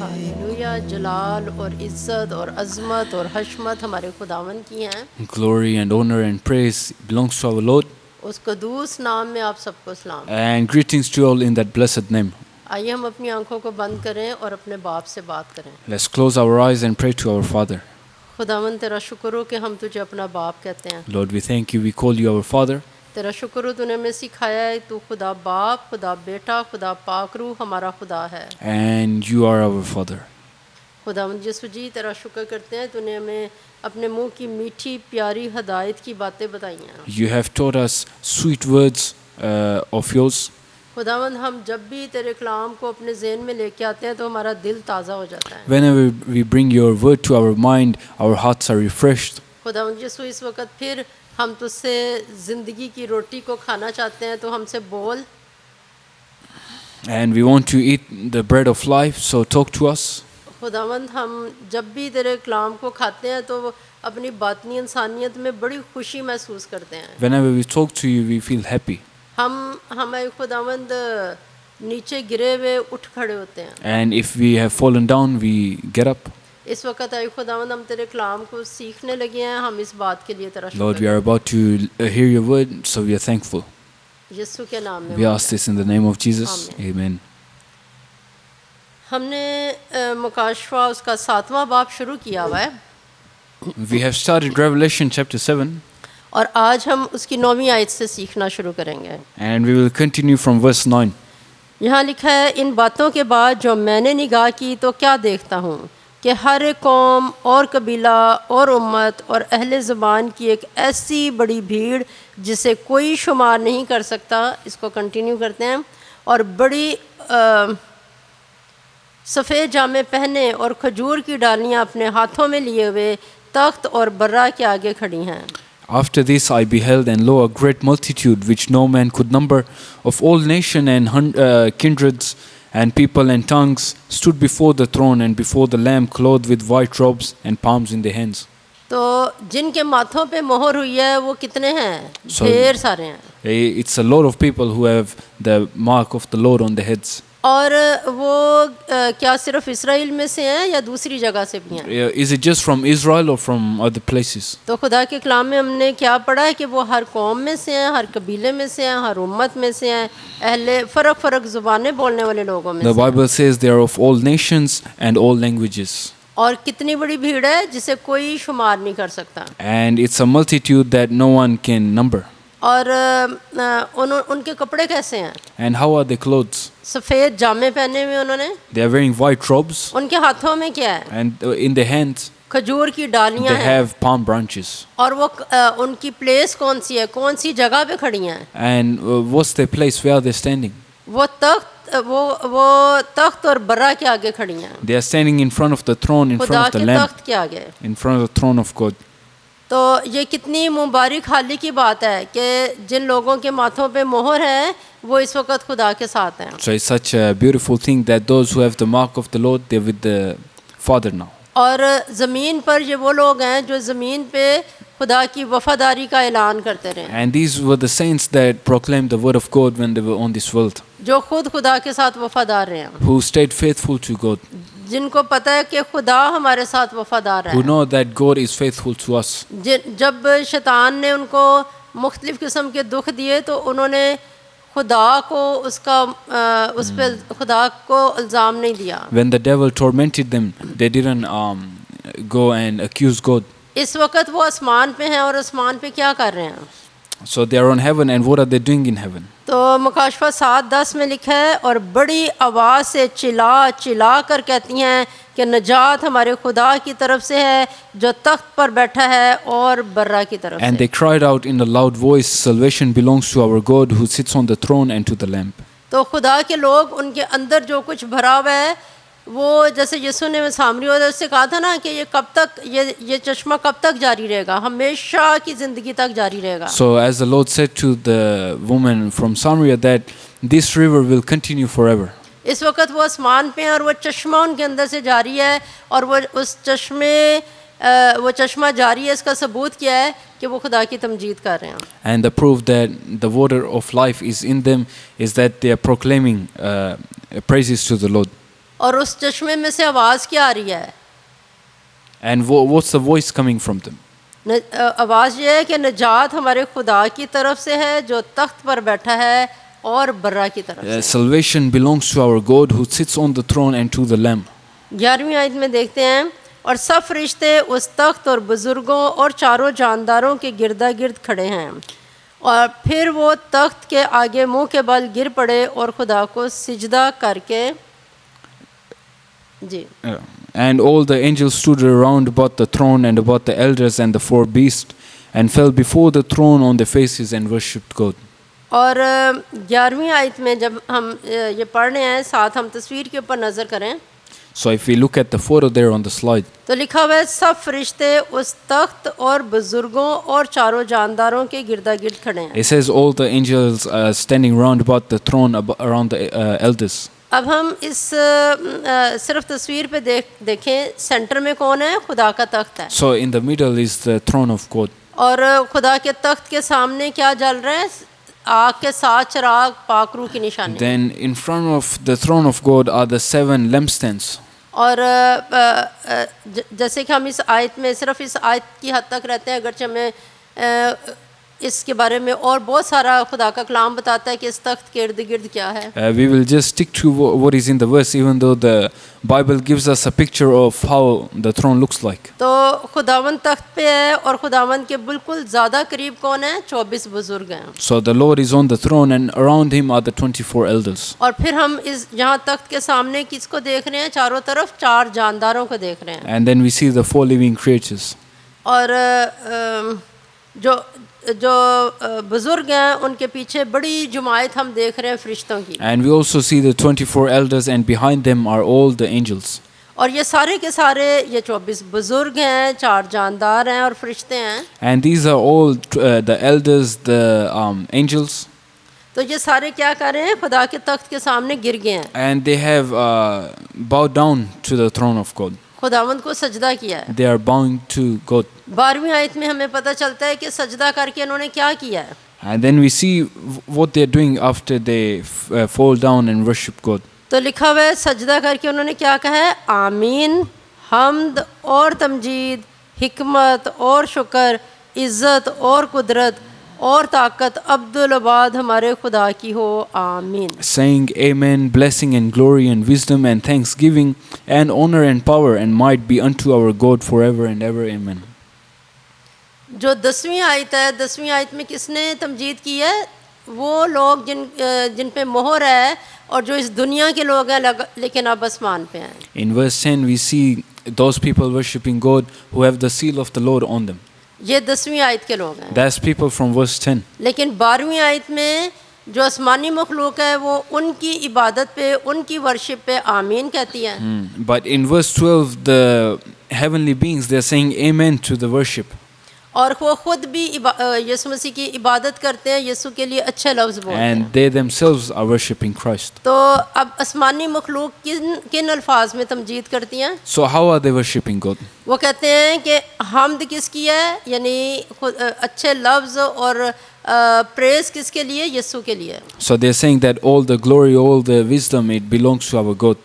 हालेलुया। जलाल और इज्जत और अज़मत और हशमत हमारे खुदावन की हैं। Glory and honor and praise belongs to our Lord. उस कदूस नाम में आप सबको सलाम। And greetings to you all in that blessed name. आइए हम अपनी आंखों को बंद करें और अपने बाप से बात करें। Let's close our eyes and pray to our Father. खुदावन तेरा शुक्र हो कि हम तुझे अपना बाप कहते हैं। Lord, we thank you. We call you our Father. तेरा शुक्र हो तूने हमें सिखाया है तू खुदा बाप, खुदा बेटा, खुदा पाक रूह हमारा खुदा है। And you are our Father. खुदावन यीशु जी तेरा शुक्र करते हैं तूने हमें अपने मुंह की मीठी प्यारी हदायत की बातें बताई हैं। You have taught us sweet words of yours. खुदावन हम जब भी तेरे कलाम को अपने ज़हन में लेके आते हैं तो हमारा दिल ताज़ा हो जाता है। Whenever we bring your word to our mind, our hearts are refreshed. खुदावन यीशु इस वक्त फिर हम तुझसे ज़िंदगी की रोटी को खाना चाहते हैं तो हमसे बोल। And we want to eat the bread of life, so talk to us. खुदावंद हम जब भी तेरे कलाम को खाते हैं तो अपनी बातनी इंसानियत में बड़ी खुशी महसूस करते हैं। Whenever we talk to you, we feel happy. हमें खुदावंद नीचे गिरे हुए उठ खड़े होते हैं। And if we have fallen down, we get up. इस वक्त आए खुदावंद हम तेरे कलाम को सीखने लगे हैं, हम इस बात के लिए तेरा Lord, we शुक्र are about to hear your word, so we are thankful. यीशु के नाम में We ask this in the name of Jesus. Amen. हमने मुकाशवा उसका 7वां बाब शुरू किया हुआ है We have started Revelation chapter 7, और आज हम उसकी 9वीं आयत से सीखना शुरू करेंगे। and we will continue from verse 9. यहाँ लिखा है, इन बातों के बाद जो मैंने निगाह की तो क्या देखता हूँ कि हर एक कौम और कबीला और उम्मत और अहले ज़बान की एक ऐसी बड़ी भीड़ जिसे कोई शुमार नहीं कर सकता। इसको कंटिन्यू करते हैं। और बड़ी सफ़ेद जामे पहने और खजूर की डालियाँ अपने हाथों में लिए हुए तख्त और बर्रा के आगे खड़ी हैं। After this I beheld, and lo, a great multitude, which no man could number, of all nation and kindreds and people and tongues, stood before the throne and before the Lamb, clothed with white robes and palms in their hands. तो जिनके माथों पे मोहर हुई है वो कितने हैं? So- ढेर सारे हैं। It's a lot of people who have the mark of the Lord on their heads. और वो क्या सिर्फ इसराइल में से हैं या दूसरी जगह से भी हैं? Is it just from Israel or from other places? तो खुदा के कलाम में हमने क्या पढ़ा है कि वो हर कौम में से हैं, हर कबीले में से हैं, हर उम्मत में से हैं, अहले फ़र्क ज़ुबानें बोलने वाले लोगों में The से हैं। Bible says they are of all nations and all languages. और कितनी बड़ी भीड़ है जिसे कोई शुमार नहीं कर सकता। And it's a multitude that no one can number. और उनके कपड़े कैसे हैं? And how are their clothes? सफ़ेद जामे पहने हुए उन्होंने। They are wearing white robes, उनके हाथों में क्या है? and in their hands खजूर की they डालियाँ हैं। have palm branches. और वो उनकी प्लेस कौन सी है? कौन सी जगह पे खड़ी हैं? And what's their place? Where are they standing? वो तख्त और बर्रा के आगे खड़ी हैं। They are standing in front of the throne, in खुदा front of the के Lamb, तख्त के आगे। in front of the throne of God. तो ये कितनी मुबारक हाली की बात है कि जिन लोगों के माथों पे मोहर है वो इस वक्त खुदा के साथ हैं। So it's such a beautiful thing that those who have the mark of the Lord, they're with the Father now. और ज़मीन पर ये वो लोग हैं जो ज़मीन पे खुदा की वफादारी का ऐलान करते रहे, And these were the saints that proclaimed the word of God when they were on this world, जो खुद खुदा के साथ वफादार रहे हैं, who stayed faithful to God, जिनको पता है कि खुदा हमारे साथ वफादार who है। know that God is faithful to us. जब शैतान ने उनको मुख्तलिफ़ किस्म के दुख दिए तो उन्होंने खुदा को उस पे खुदा को इल्ज़ाम नहीं दिया। When the devil tormented them, they didn't go and accuse God. इस वक्त वो आसमान पे हैं और आसमान पे क्या कर रहे हैं? So they are on heaven, and what are they doing in heaven? तो मुकाशवा 7:10 में लिखा है, और बड़ी आवाज़ से चिल्ला चिल्ला कर कहती हैं कि नजात हमारे खुदा की तरफ से है जो तख्त पर बैठा है और बर्रा की तरफ And से। they cried out in a loud voice, "Salvation belongs to our God who sits on the throne and to the Lamb." तो खुदा के लोग उनके अंदर जो कुछ भरा हुआ है वो जैसे यीशु ने सामरी और से कहा था ना कि ये कब तक ये चश्मा कब तक जारी रहेगा, हमेशा की ज़िंदगी तक जारी रहेगा। So as the Lord said to the woman from Samaria that this river will continue forever. इस वक्त वो आसमान पे हैं और वो चश्मा उनके अंदर से जारी है और वो उस वो चश्मा जारी है। इसका सबूत क्या है कि वो खुदा की तमजीद कर रहे हैं। And the proof that the water of life is in them is that they are proclaiming praises to the Lord. और उस चश्मे में से आवाज़ क्या आ रही है? And what's the voice coming from them? आवाज़ ये है कि नजात हमारे खुदा की तरफ से है जो तख्त पर बैठा है और बर्रा की तरफ से। Salvation belongs to our God who sits on the throne and to the Lamb. 11वीं आयत में देखते हैं, और सब फरिश्ते उस तख्त और बुजुर्गों और चारों जानदारों के गिरदा गिर्द खड़े हैं, और फिर वो तख्त के आगे मुंह के बल गिर पड़े और खुदा को सिजदा करके जी। And all the angels stood around about the throne and about the elders and the four beasts and fell before the throne on their faces and worshipped God. और 11वीं आयत में जब हम ये पढ़ रहे हैं, साथ हम तस्वीर के ऊपर नज़र करें So if we look at the photo there on the slide, तो लिखा हुआ है, सब फरिश्ते उस तख्त और बुजुर्गों और चारों जानदारों के गिरदा गिर्द खड़े हैं। it says all the angels are standing round about the throne, around the elders. अब हम इस सिर्फ तस्वीर पे देखें, सेंटर में कौन है? खुदा का तख्त है, So in the middle is the throne of God. और खुदा के तख्त के सामने क्या जल रहा है? आग के 7 चिराग पाकरू की निशानी। Then in front of the throne of God are the 7 lampstands. और जैसे कि हम इस आयत में सिर्फ इस आयत की हद तक रहते हैं, अगरचे हमें इसके बारे में और बहुत सारा खुदा का कलाम बताता है कि इस तख्त के इर्द गिर्द क्या है। We will just stick to what is in the verse, even though the Bible gives us a picture of how the throne looks like. तो खुदावन तख्त पे है और खुदावन के बिल्कुल ज़्यादा करीब कौन है? 24 बुजुर्ग हैं। So the Lord is on the throne, and around him are the 24 elders. और फिर हम इस यहाँ तख्त के सामने किसको देख रहे हैं? चारों तरफ 4 जानदारों को देख रहे हैं। And then we see the 4 living creatures. और जो बुजुर्ग हैं उनके पीछे बड़ी जुमायत हम देख रहे हैं फरिश्तों की। And we also see the 24 elders, and behind them are all the angels. और ये सारे के सारे ये 24 बुजुर्ग हैं, 4 जानदार हैं और फरिश्ते हैं। And these are all the elders, the angels. तो ये सारे क्या कर रहे हैं? खुदा के तख्त के सामने गिर गए हैं। And they have bowed down to the throne of God. खुदावंद को सजदा किया है। They are bowing to God. 12वीं आयत में हमें पता चलता है कि सजदा करके उन्होंने क्या किया है। And then we see what they're doing after they fall down and worship God. तो लिखा हुआ है सजदा करके उन्होंने क्या कहा है? आमीन, हम्द और तमजीद, हिकमत और शुक्र, इज़्ज़त और कुदरत और ताकत अब्दुल-अबाद हमारे खुदा की हो, आमीन। Saying amen, blessing and glory and wisdom and thanksgiving and honor and power and might be unto our God forever and ever, amen. जो 10वीं आयत है, 10वीं आयत में किसने तमजीद की है? वो लोग जिन पे मोहर है और जो इस दुनिया के लोग हैं लेकिन अब आसमान पे हैं। In verse 10 we see those people worshiping God who have the seal of the Lord on them. ये 10वीं आयत के लोग हैं। That's people from verse 10. लेकिन 12वीं आयत में जो आसमानी मखलूक है वो उनकी इबादत पे, उनकी वर्शिप पे आमीन कहती है। But in verse 12 the heavenly beings, they're saying amen to the worship. और वो खुद भी यीशु मसीह की इबादत करते हैं, यीशु के लिए अच्छे लफ्ज़ बोलते हैं। And they themselves are worshiping Christ. तो अब आसमानी मखलूक किन अल्फाज में तमजीद करती हैं? So how are they worshiping God? वो कहते हैं कि हम्द किसकी है, यानी अच्छे लफ्ज़ और प्रेज़ किसके लिए? यीशु के लिए। So they're saying that all the glory, all the wisdom, it belongs to our God.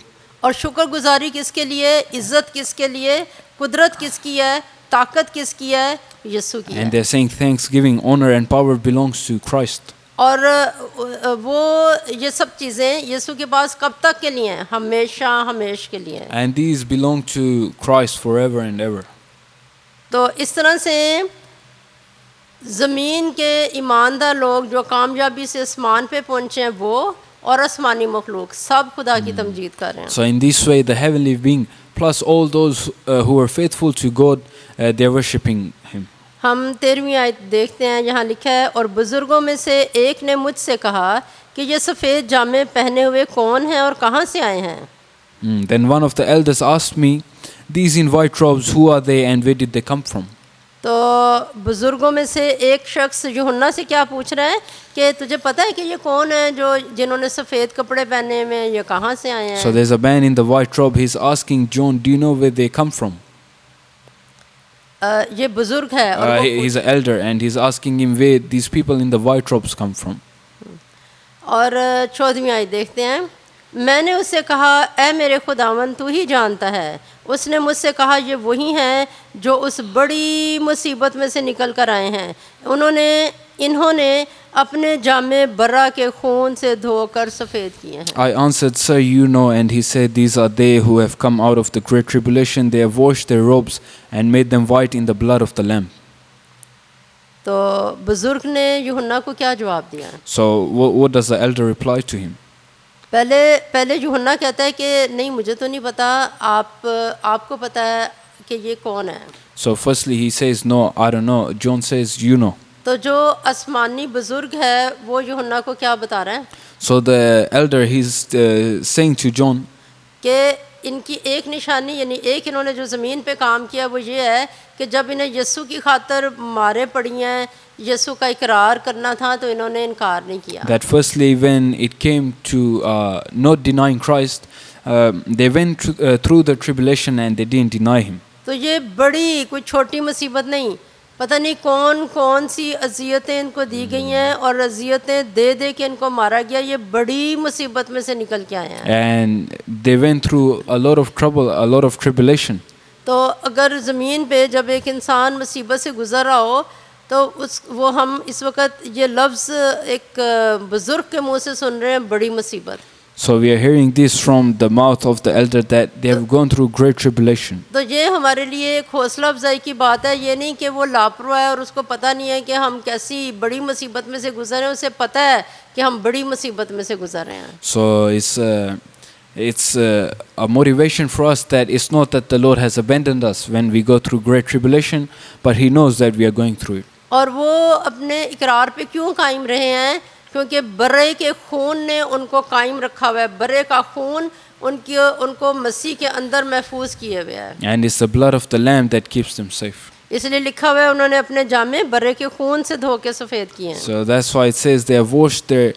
और शुक्रगुजारी किसके लिए? इज़्ज़त किसके लिए? कुदरत किसकी है? ताकत किसकी है? यीशु की है। And they're saying thanksgiving, honor and power belongs to Christ. और वो ये सब चीज़ें यीशु के पास कब तक के लिए हैं? हमेशा हमेश के लिए हैं। And these belong to Christ forever and ever. तो इस तरह से ज़मीन के ईमानदार लोग जो कामयाबी से आसमान पे पहुँचे हैं वो और आसमानी मखलूक सब खुदा की तमजीद कर रहे हैं। So in this way the heavenly being plus all those who are faithful to God, they're worshiping him. हम 13वीं आयत देखते हैं, यहाँ लिखा है और बुज़ुर्गों में से एक ने मुझसे कहा कि ये सफ़ेद जामे पहने हुए कौन हैं और कहाँ से आए हैं? Then one of the elders asked me, these in white robes, who are they and where did they come from? तो बुज़ुर्गों में से एक शख्स यूहन्ना से क्या पूछ रहा है कि तुझे पता है कि ये कौन है जो जिन्होंने सफ़ेद कपड़े पहने हुए हैं, ये कहाँ से आए हैं? So there's a man in the white robe, he's asking John, do you know where they come from? ये बुज़ुर्ग है और He's an elder and he's asking him where these people in the white robes come from. और 14वीं आयत देखते हैं, मैंने उससे कहा ऐ मेरे खुदावन तू ही जानता है। उसने मुझसे कहा ये वही हैं जो उस बड़ी मुसीबत में से निकल कर आए हैं। इन्होंने अपने जामे बर्रा के खून से धोकर सफ़ेद किए हैं। I answered, sir, you know. And he said, these are they who have come out of the great tribulation. They have washed their robes and made them white in the blood of the Lamb. तो बुज़ुर्ग ने यूहन्ना को क्या जवाब दिया? So what does the elder reply to him? पहले यूहन्ना कहता है कि नहीं मुझे तो नहीं पता, आपको पता है कि ये कौन है। So firstly he says, no, I don't know. John says, you know. तो जो आसमानी बुज़ुर्ग है वो यूहन्ना को क्या बता रहा है? So the elder, he's saying to John कि इनकी एक निशानी यानी एक इन्होंने जो ज़मीन पे काम किया वो ये है कि जब इन्हें यीशु की खातर मारे पड़ी हैं, यीशु का इकरार करना था तो इन्होंने इनकार नहीं किया। that firstly when it came to not denying Christ, they went through the tribulation and they didn't deny him. तो ये बड़ी कोई छोटी मुसीबत नहीं, पता नहीं कौन कौन सी अजियतें इनको दी गई हैं और अजियतें दे दे के इनको मारा गया, ये बड़ी मुसीबत में से निकल के आए हैं। And they went through a lot of trouble, a lot of tribulation. तो अगर ज़मीन पे जब एक इंसान मुसीबत से गुज़र रहा हो तो उस वो हम इस वक्त ये लफ्ज़ एक बुज़ुर्ग के मुंह से सुन रहे हैं, बड़ी मुसीबत। So we are hearing this from the mouth of the elder that they have gone through great tribulation. तो ये हमारे लिए एक हौसला अफजाई की बात है। ये नहीं कि वो लापरवाह है और उसको पता नहीं है कि हम कैसी बड़ी मुसीबत में से गुजर रहे हैं, उसे पता है कि हम बड़ी मुसीबत में से गुजर रहे हैं। So it's a motivation for us that it's not that the Lord has abandoned us when we go through great tribulation, but He knows that we are going through it. और वो अपने इकरार पे क्यों कायम रहे हैं? क्योंकि बर्रे के खून ने उनको कायम रखा हुआ है। बर्रे का खून उनको मसीह के अंदर महफूज किए हुए है। And it's the blood of the Lamb that keeps them safe. इसलिए लिखा हुआ है उन्होंने अपने जामे बर्रे के खून से धो के सफ़ेद किए हैं। So that's why it says they have washed their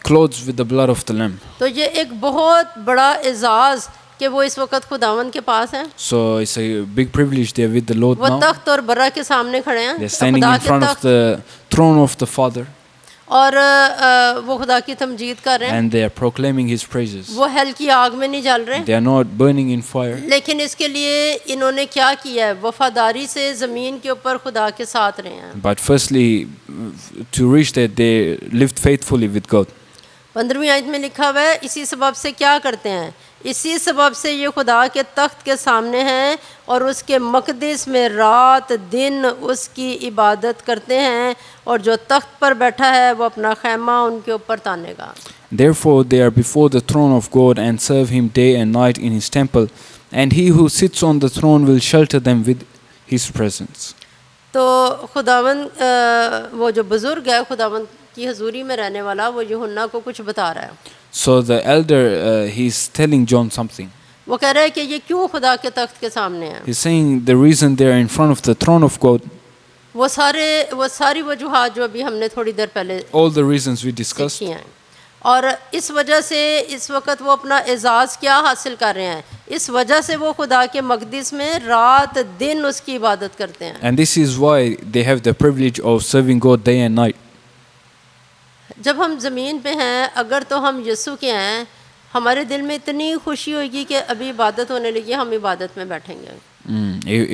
clothes with the blood of the Lamb. तो ये एक बहुत बड़ा एजाज़ कि वो इस वक्त खुदावंद के पास हैं। So it's a big privilege they are with the Lord वो now. तख्त और बर्रा के सामने खड़े हैं। They're standing खुदा in के front of Takht the throne of the Father, और वो खुदा की तमजीद कर रहे हैं। and they are proclaiming His praises. वो हेल की आग में नहीं जल रहे, They are not burning in fire, लेकिन इसके लिए इन्होंने क्या किया है? वफादारी से ज़मीन के ऊपर खुदा के साथ रहे हैं। but firstly, to reach that, they lived faithfully with God. 15वीं आयत में लिखा हुआ है, इसी सबब से क्या करते हैं? इसी सबब से ये खुदा के तख्त के सामने हैं और उसके मकदिस में रात दिन उसकी इबादत करते हैं, और जो तख्त पर बैठा है वो अपना खैमा उनके ऊपर तानेगा। Therefore, they are before the throne of God and serve Him day and night in His temple, and He who sits on the throne will shelter them with His presence. तो खुदावंद वो जो बुज़ुर्ग है खुदावंद की हजूरी में रहने वाला, वो यूहन्ना को कुछ बता रहा है। So the elder, he's telling John something. वो कह रहा है कि ये क्यों खुदा के तख्त के सामने है। He's saying the reason they are in front of the throne of God, वो सारी वजूहात जो अभी हमने थोड़ी देर पहले all the reasons we discussed, सीखी हैं, और इस वजह से इस वक्त वो अपना एजाज़ क्या हासिल कर रहे हैं? इस वजह से वो खुदा के मकदिस में रात दिन उसकी इबादत करते हैं। and this is why they have the privilege of serving God day and night. जब हम ज़मीन पे हैं, अगर तो हम यीशु के हैं, हमारे दिल में इतनी खुशी होगी कि अभी इबादत होने लगी, हम इबादत में बैठेंगे।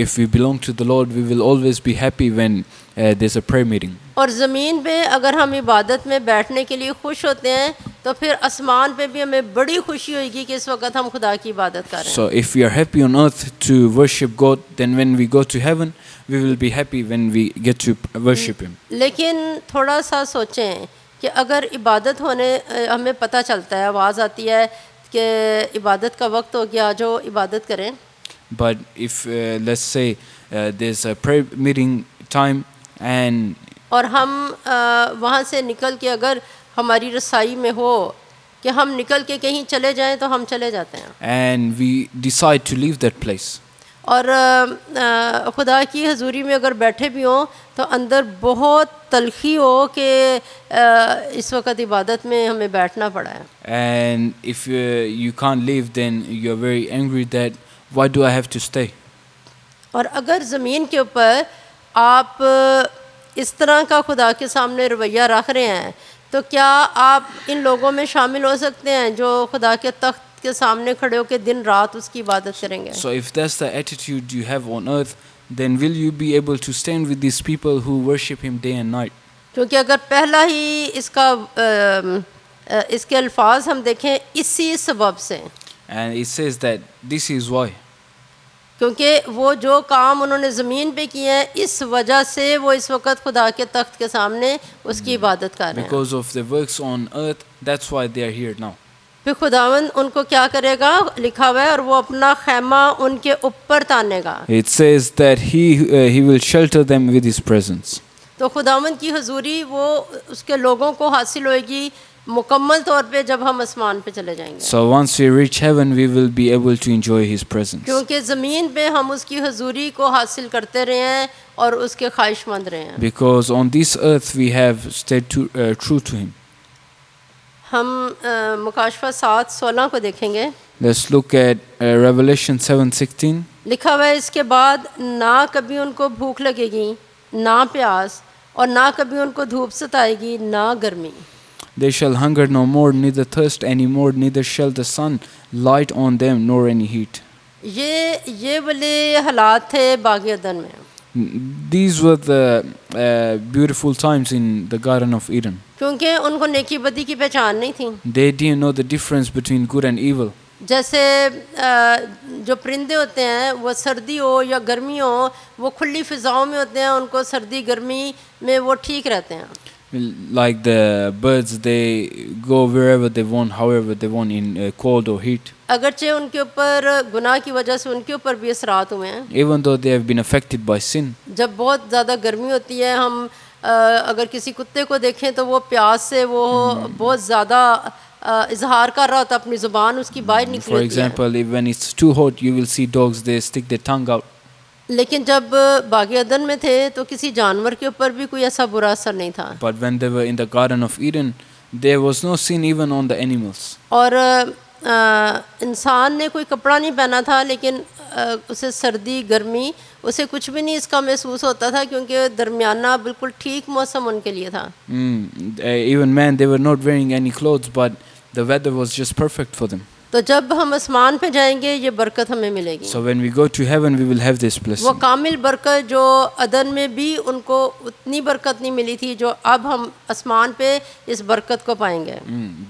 If we belong to the Lord, we will always be happy when there's a prayer meeting. और ज़मीन पे अगर हम इबादत में बैठने के लिए खुश होते हैं, तो फिर आसमान पे भी हमें बड़ी खुशी होगी कि इस वक्त हम खुदा की इबादत कर रहे हैं। So if we are happy on earth to worship God, then when we go to heaven, we will be happy when we get to worship Him. लेकिन थोड़ा सा सोचें कि अगर इबादत होने हमें पता चलता है, आवाज़ आती है कि इबादत का वक्त हो गया, जो इबादत करें। But if let's say there's a prayer meeting time and और हम वहाँ से निकल के अगर हमारी रसाई में हो कि हम निकल के कहीं चले जाएं, तो हम चले जाते हैं। and we decide to leave that place, और खुदा की हजूरी में अगर बैठे भी हों तो अंदर बहुत तलखी हो कि इस वक्त इबादत में हमें बैठना पड़ा है। and if you can't leave, then you're very angry that why do I have to stay? और अगर ज़मीन के ऊपर आप इस तरह का खुदा के सामने रवैया रख रहे हैं, तो क्या आप इन लोगों में शामिल हो सकते हैं जो खुदा के तख्त के सामने खड़े होकर दिन रात उसकी इबादत करेंगे? So if that's the attitude you have on earth, then will you be able to stand with these people who worship Him day and night? क्योंकि अगर पहला ही इसके अल्फाज हम देखें, इसी सबब से, And it says that this is why. क्योंकि वो जो काम उन्होंने ज़मीन पे किए हैं, इस वजह से वो इस वक्त खुदा के तख्त के सामने उसकी इबादत कर रहे हैं। Because of the works on earth, that's why they are here now. फिर खुदावंद उनको क्या करेगा? लिखा हुआ है, और वो अपना खैमा उनके ऊपर तानेगा। It says that he will shelter them with His presence. तो खुदावंद की हजूरी वो उसके लोगों को हासिल होएगी मुकम्मल तौर पे जब हम आसमान पे चले जाएंगे। So once we reach heaven, we will be able to enjoy His presence. क्योंकि ज़मीन पे हम उसकी हजूरी को हासिल करते रहे हैं और उसके ख्वाहिशमंद रहे हैं। Because on this earth we have stayed true to Him. हम मुकाशफा 7:16 को देखेंगे। Let's look at Revelation 7:16. लिखा हुआ है, इसके बाद ना कभी उनको भूख लगेगी, ना प्यास, और ना कभी उनको धूप सताएगी, ना गर्मी। They shall hunger no more, neither thirst any more, neither shall the sun light on them, nor any heat. ये वाले हालात थे बाग़ अदन में। These were the beautiful times in the Garden of Eden. क्योंकि उनको नेकी बदी की पहचान नहीं थी। They didn't know the difference between good and evil. जैसे जो परिंदे होते हैं वो सर्दी हो या गर्मी हो वो खुली फिजाओं में होते हैं, उनको सर्दी गर्मी में वो ठीक रहते हैं। Like the birds, they go wherever they want, however they want, in cold or heat. अगरचे उनके ऊपर गुनाह की वजह से उनके ऊपर भी असरात हुए हैं। Even though they have been affected by sin. जब बहुत ज़्यादा गर्मी होती है, हम अगर किसी कुत्ते को देखें तो वो प्यास से वो बहुत ज़्यादा इजहार कर रहा होता है, अपनी ज़ुबान उसकी बाहर निकली For होती है। example, when it's too hot, you will see dogs, they stick their tongue out. लेकिन जब बाग़ अदन में थे तो किसी जानवर के ऊपर भी कोई ऐसा बुरा असर नहीं था। But when they were in the Garden of Eden, there was no sin even on the animals. और इंसान ने कोई कपड़ा नहीं पहना था, लेकिन उसे सर्दी गर्मी उसे कुछ भी नहीं इसका महसूस होता था, क्योंकि दरमियाना बिल्कुल ठीक मौसम उनके लिए था। Even men, they were not wearing any clothes, but the weather was just perfect for them. तो जब हम आसमान पे जाएंगे ये बरकत हमें मिलेगी। So when we go to heaven, we will have this वो blessing. कामिल बरकत जो अदन में भी उनको उतनी बरकत नहीं मिली थी जो अब हम आसमान पे इस बरकत को पाएंगे।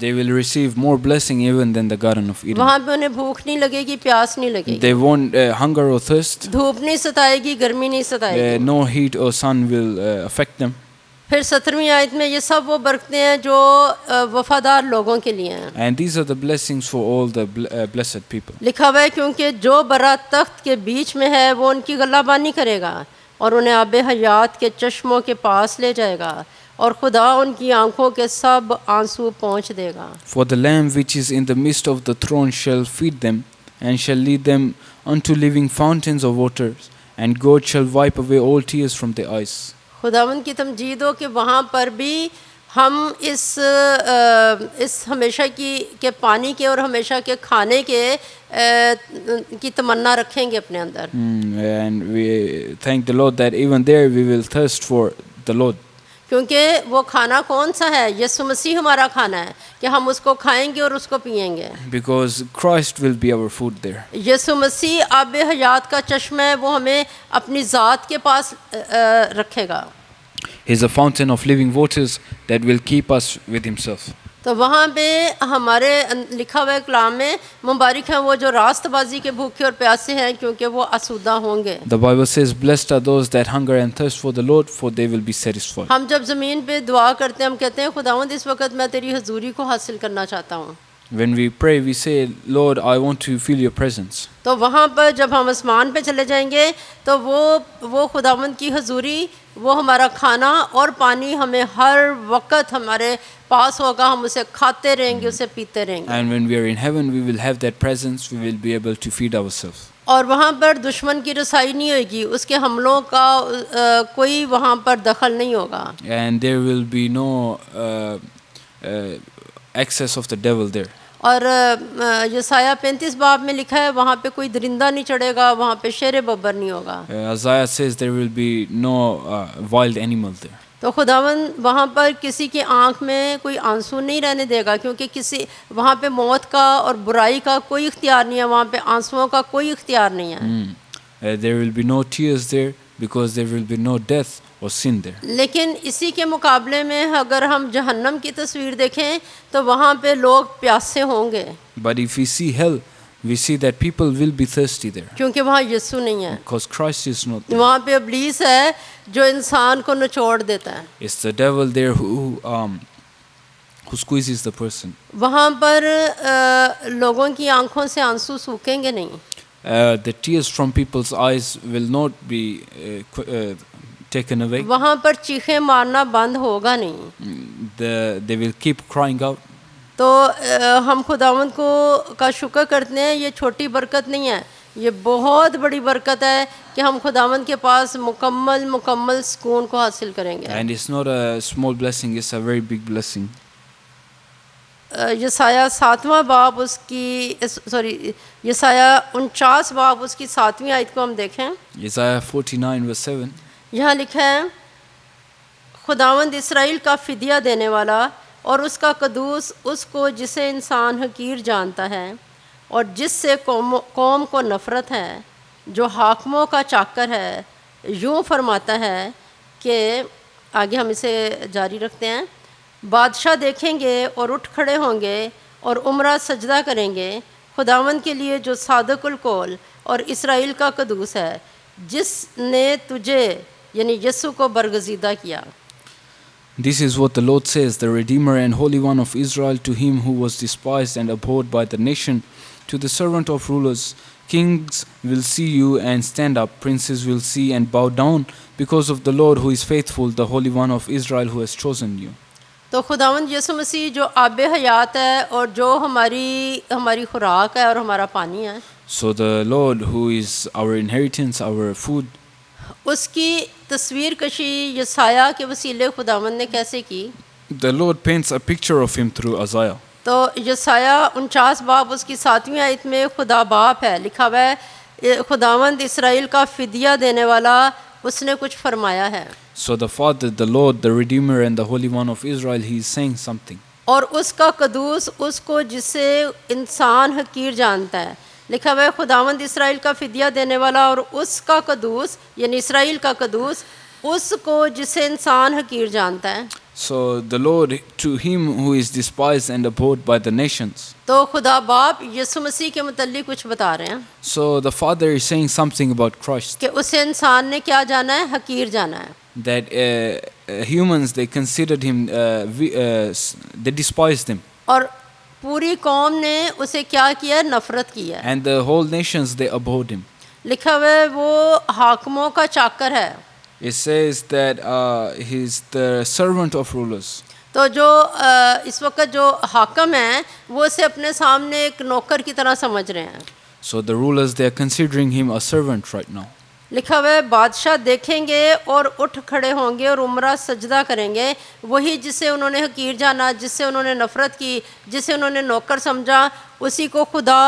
They will receive more blessing even than the Garden of Eden. वहाँ पे उन्हें भूख नहीं लगेगी, प्यास नहीं लगेगी, They won't hunger or thirst. धूप नहीं सताएगी, गर्मी नहीं सताएगी। No heat or sun will affect them. फिर 17वीं आयत में ये सब वो बरकतें हैं जो वफादार लोगों के लिए हैं। And these are the blessings for all the blessed people. लिखा हुआ है क्योंकि जो बरा तख्त के बीच में है वो उनकी गल्लाबानी करेगा और उन्हें आबे हयात के चश्मों के पास ले जाएगा और खुदा उनकी आंखों के सब आंसू पोंछ देगा। For the Lamb which is in the midst of the throne shall feed them and shall lead them unto living fountains of waters, and God shall wipe away all tears from their eyes. खुदावंद की तमजीद हो कि वहाँ पर भी हम इस हमेशा के पानी के और हमेशा के खाने के की तमन्ना रखेंगे अपने अंदर। And we thank the Lord that even there we will thirst for the Lord. क्योंकि वो खाना कौन सा है? यीशु मसीह हमारा खाना है कि हम उसको खाएंगे और उसको पिएंगे। Because Christ will be our food there. यीशु मसीह आबे हयात का चश्मा है, वो हमें अपनी ज़ात के पास रखेगा। He is a fountain of living waters that will keep us with Himself. तो वहाँ पे हमारे लिखा हुआ कलाम में मुबारक हैं वो जो रास्तबाजी के भूखे और प्यासे हैं, क्योंकि वो आसूदा होंगे। The Bible says, "Blessed are those that hunger and thirst for the Lord, for they will be satisfied." हम जब ज़मीन पे दुआ करते हैं हम कहते हैं खुदावंद इस वक्त मैं तेरी हजूरी को हासिल करना चाहता हूँ। When we pray, we say, "Lord, I want to feel your presence." तो वहाँ पर जब हम आसमान पे चले जाएंगे तो वो खुदावंद की हजूरी, वो हमारा खाना और पानी हमें हर वक्त हमारे पास होगा, हम उसे खाते रहेंगे, उसे पीते रहेंगे। And when we are in heaven, we will have that presence. We will be able to feed ourselves. और वहाँ पर दुश्मन की रसाई नहीं होगी, उसके हमलों का कोई वहाँ पर दखल नहीं होगा। And there will be no access of the devil there. और यसाया 35 बाब में लिखा है वहाँ पे कोई दरिंदा नहीं चढ़ेगा, वहाँ पे शेर बब्बर नहीं होगा। Isaiah says there will be no wild animal there. तो खुदावन वहाँ पर किसी की आँख में कोई आंसू नहीं रहने देगा, क्योंकि किसी वहाँ पे मौत का और बुराई का कोई इख्तियार नहीं है, वहाँ पे आंसुओं का कोई इख्तियार नहीं है। There will be no tears there because there will be no death or sin there. लेकिन इसी के मुकाबले में अगर हम जहन्नम की तस्वीर देखें तो वहाँ पे लोग प्यासे होंगे। But if we see hell, we see that people will be thirsty there. क्योंकि वहाँ यीशु नहीं है, Because Christ is not there. वहाँ पे इब्लीस है जो इंसान को निचोड़ देता है। It's the devil there who squeezes the person. वहाँ पर लोगों की आंखों से आंसू सूखेंगे नहीं। The tears from people's eyes will not be taken away. वहाँ पर चीखें मारना बंद होगा नहीं। They will keep crying out. तो हम खुदावंद को का शुक्र करते हैं, ये छोटी बरकत नहीं है, ये बहुत बड़ी बरकत है कि हम खुदावंद के पास मुकम्मल सुकून को हासिल करेंगे। And it's not a small blessing, it's a very big blessing. यसाया 7वां बाब यसाया 49 बाब उसकी 7वीं आयत को हम देखें। Isaiah 49 verse 7. यहाँ लिखा है, खुदावंद इसराइल का फिदिया देने वाला और उसका कदूस उसको जिसे इंसान हकीर जानता है और जिससे कौम को नफ़रत है, जो हाकमों का चाकर है, यूँ फरमाता है कि आगे हम इसे जारी रखते हैं, बादशाह देखेंगे और उठ खड़े होंगे और उम्रा सजदा करेंगे खुदावंद के लिए जो सादकुल कौल और इसराइल का कदूस है, जिसने तुझे यानी यीशु को बरगज़ीदा किया। This is what the Lord says, the Redeemer and Holy One of Israel, to him who was despised and abhorred by the nation, to the servant of rulers. Kings will see you and stand up, princes will see and bow down, because of the Lord who is faithful, the Holy One of Israel who has chosen you. तो खुदावंद यीशु मसीह जो आब हयात है और जो हमारी खुराक है और हमारा पानी है, So the Lord who is our inheritance, our food, उसकी तस्वीर कशी यसाया के वसीले खुदावंद ने कैसे की? the Lord paints a picture of him through Isaiah. तो यसाया 49 बाब उसकी 7वीं आयत में खुदा बाप है, लिखा हुआ है खुदावंद इसराइल का फिदिया देने वाला, उसने कुछ फरमाया है। So the Father, the Lord, the Redeemer and the Holy One of Israel, he is saying something. और उसका कदूस उसको जिसे इंसान हकीर जानता है, लिखा हुआ है खुदावंद इसराइल का फिदिया देने वाला, और उसका कदूस यानी इसराइल का कदूस उसको जिसे इंसान हकीर जानता है। So the Lord, to him who is despised and abhorred by the nations. तो खुदा बाप यीशु मसीह के मुतल्लिक कुछ बता रहे हैं So the Father is saying something about Christ, कि उसे इंसान ने क्या जाना है? हकीर जाना है। that humans, they considered him, they despised him. और पूरी कौम ने उसे क्या किया? नफरत किया। And the whole nations, they abhorred him. लिखा हुआ है वो हाकिमों का चाकर है। It says that he's the servant of rulers. तो जो इस वक्त जो हाकिम हैं वो उसे अपने सामने एक नौकर की तरह समझ रहे हैं। So the rulers, they are considering him a servant right now. लिखा हुआ है बादशाह देखेंगे और उठ खड़े होंगे और उम्रा सजदा करेंगे, वही जिसे उन्होंने हकीर जाना, जिससे उन्होंने नफ़रत की, जिसे उन्होंने नौकर समझा, उसी को खुदा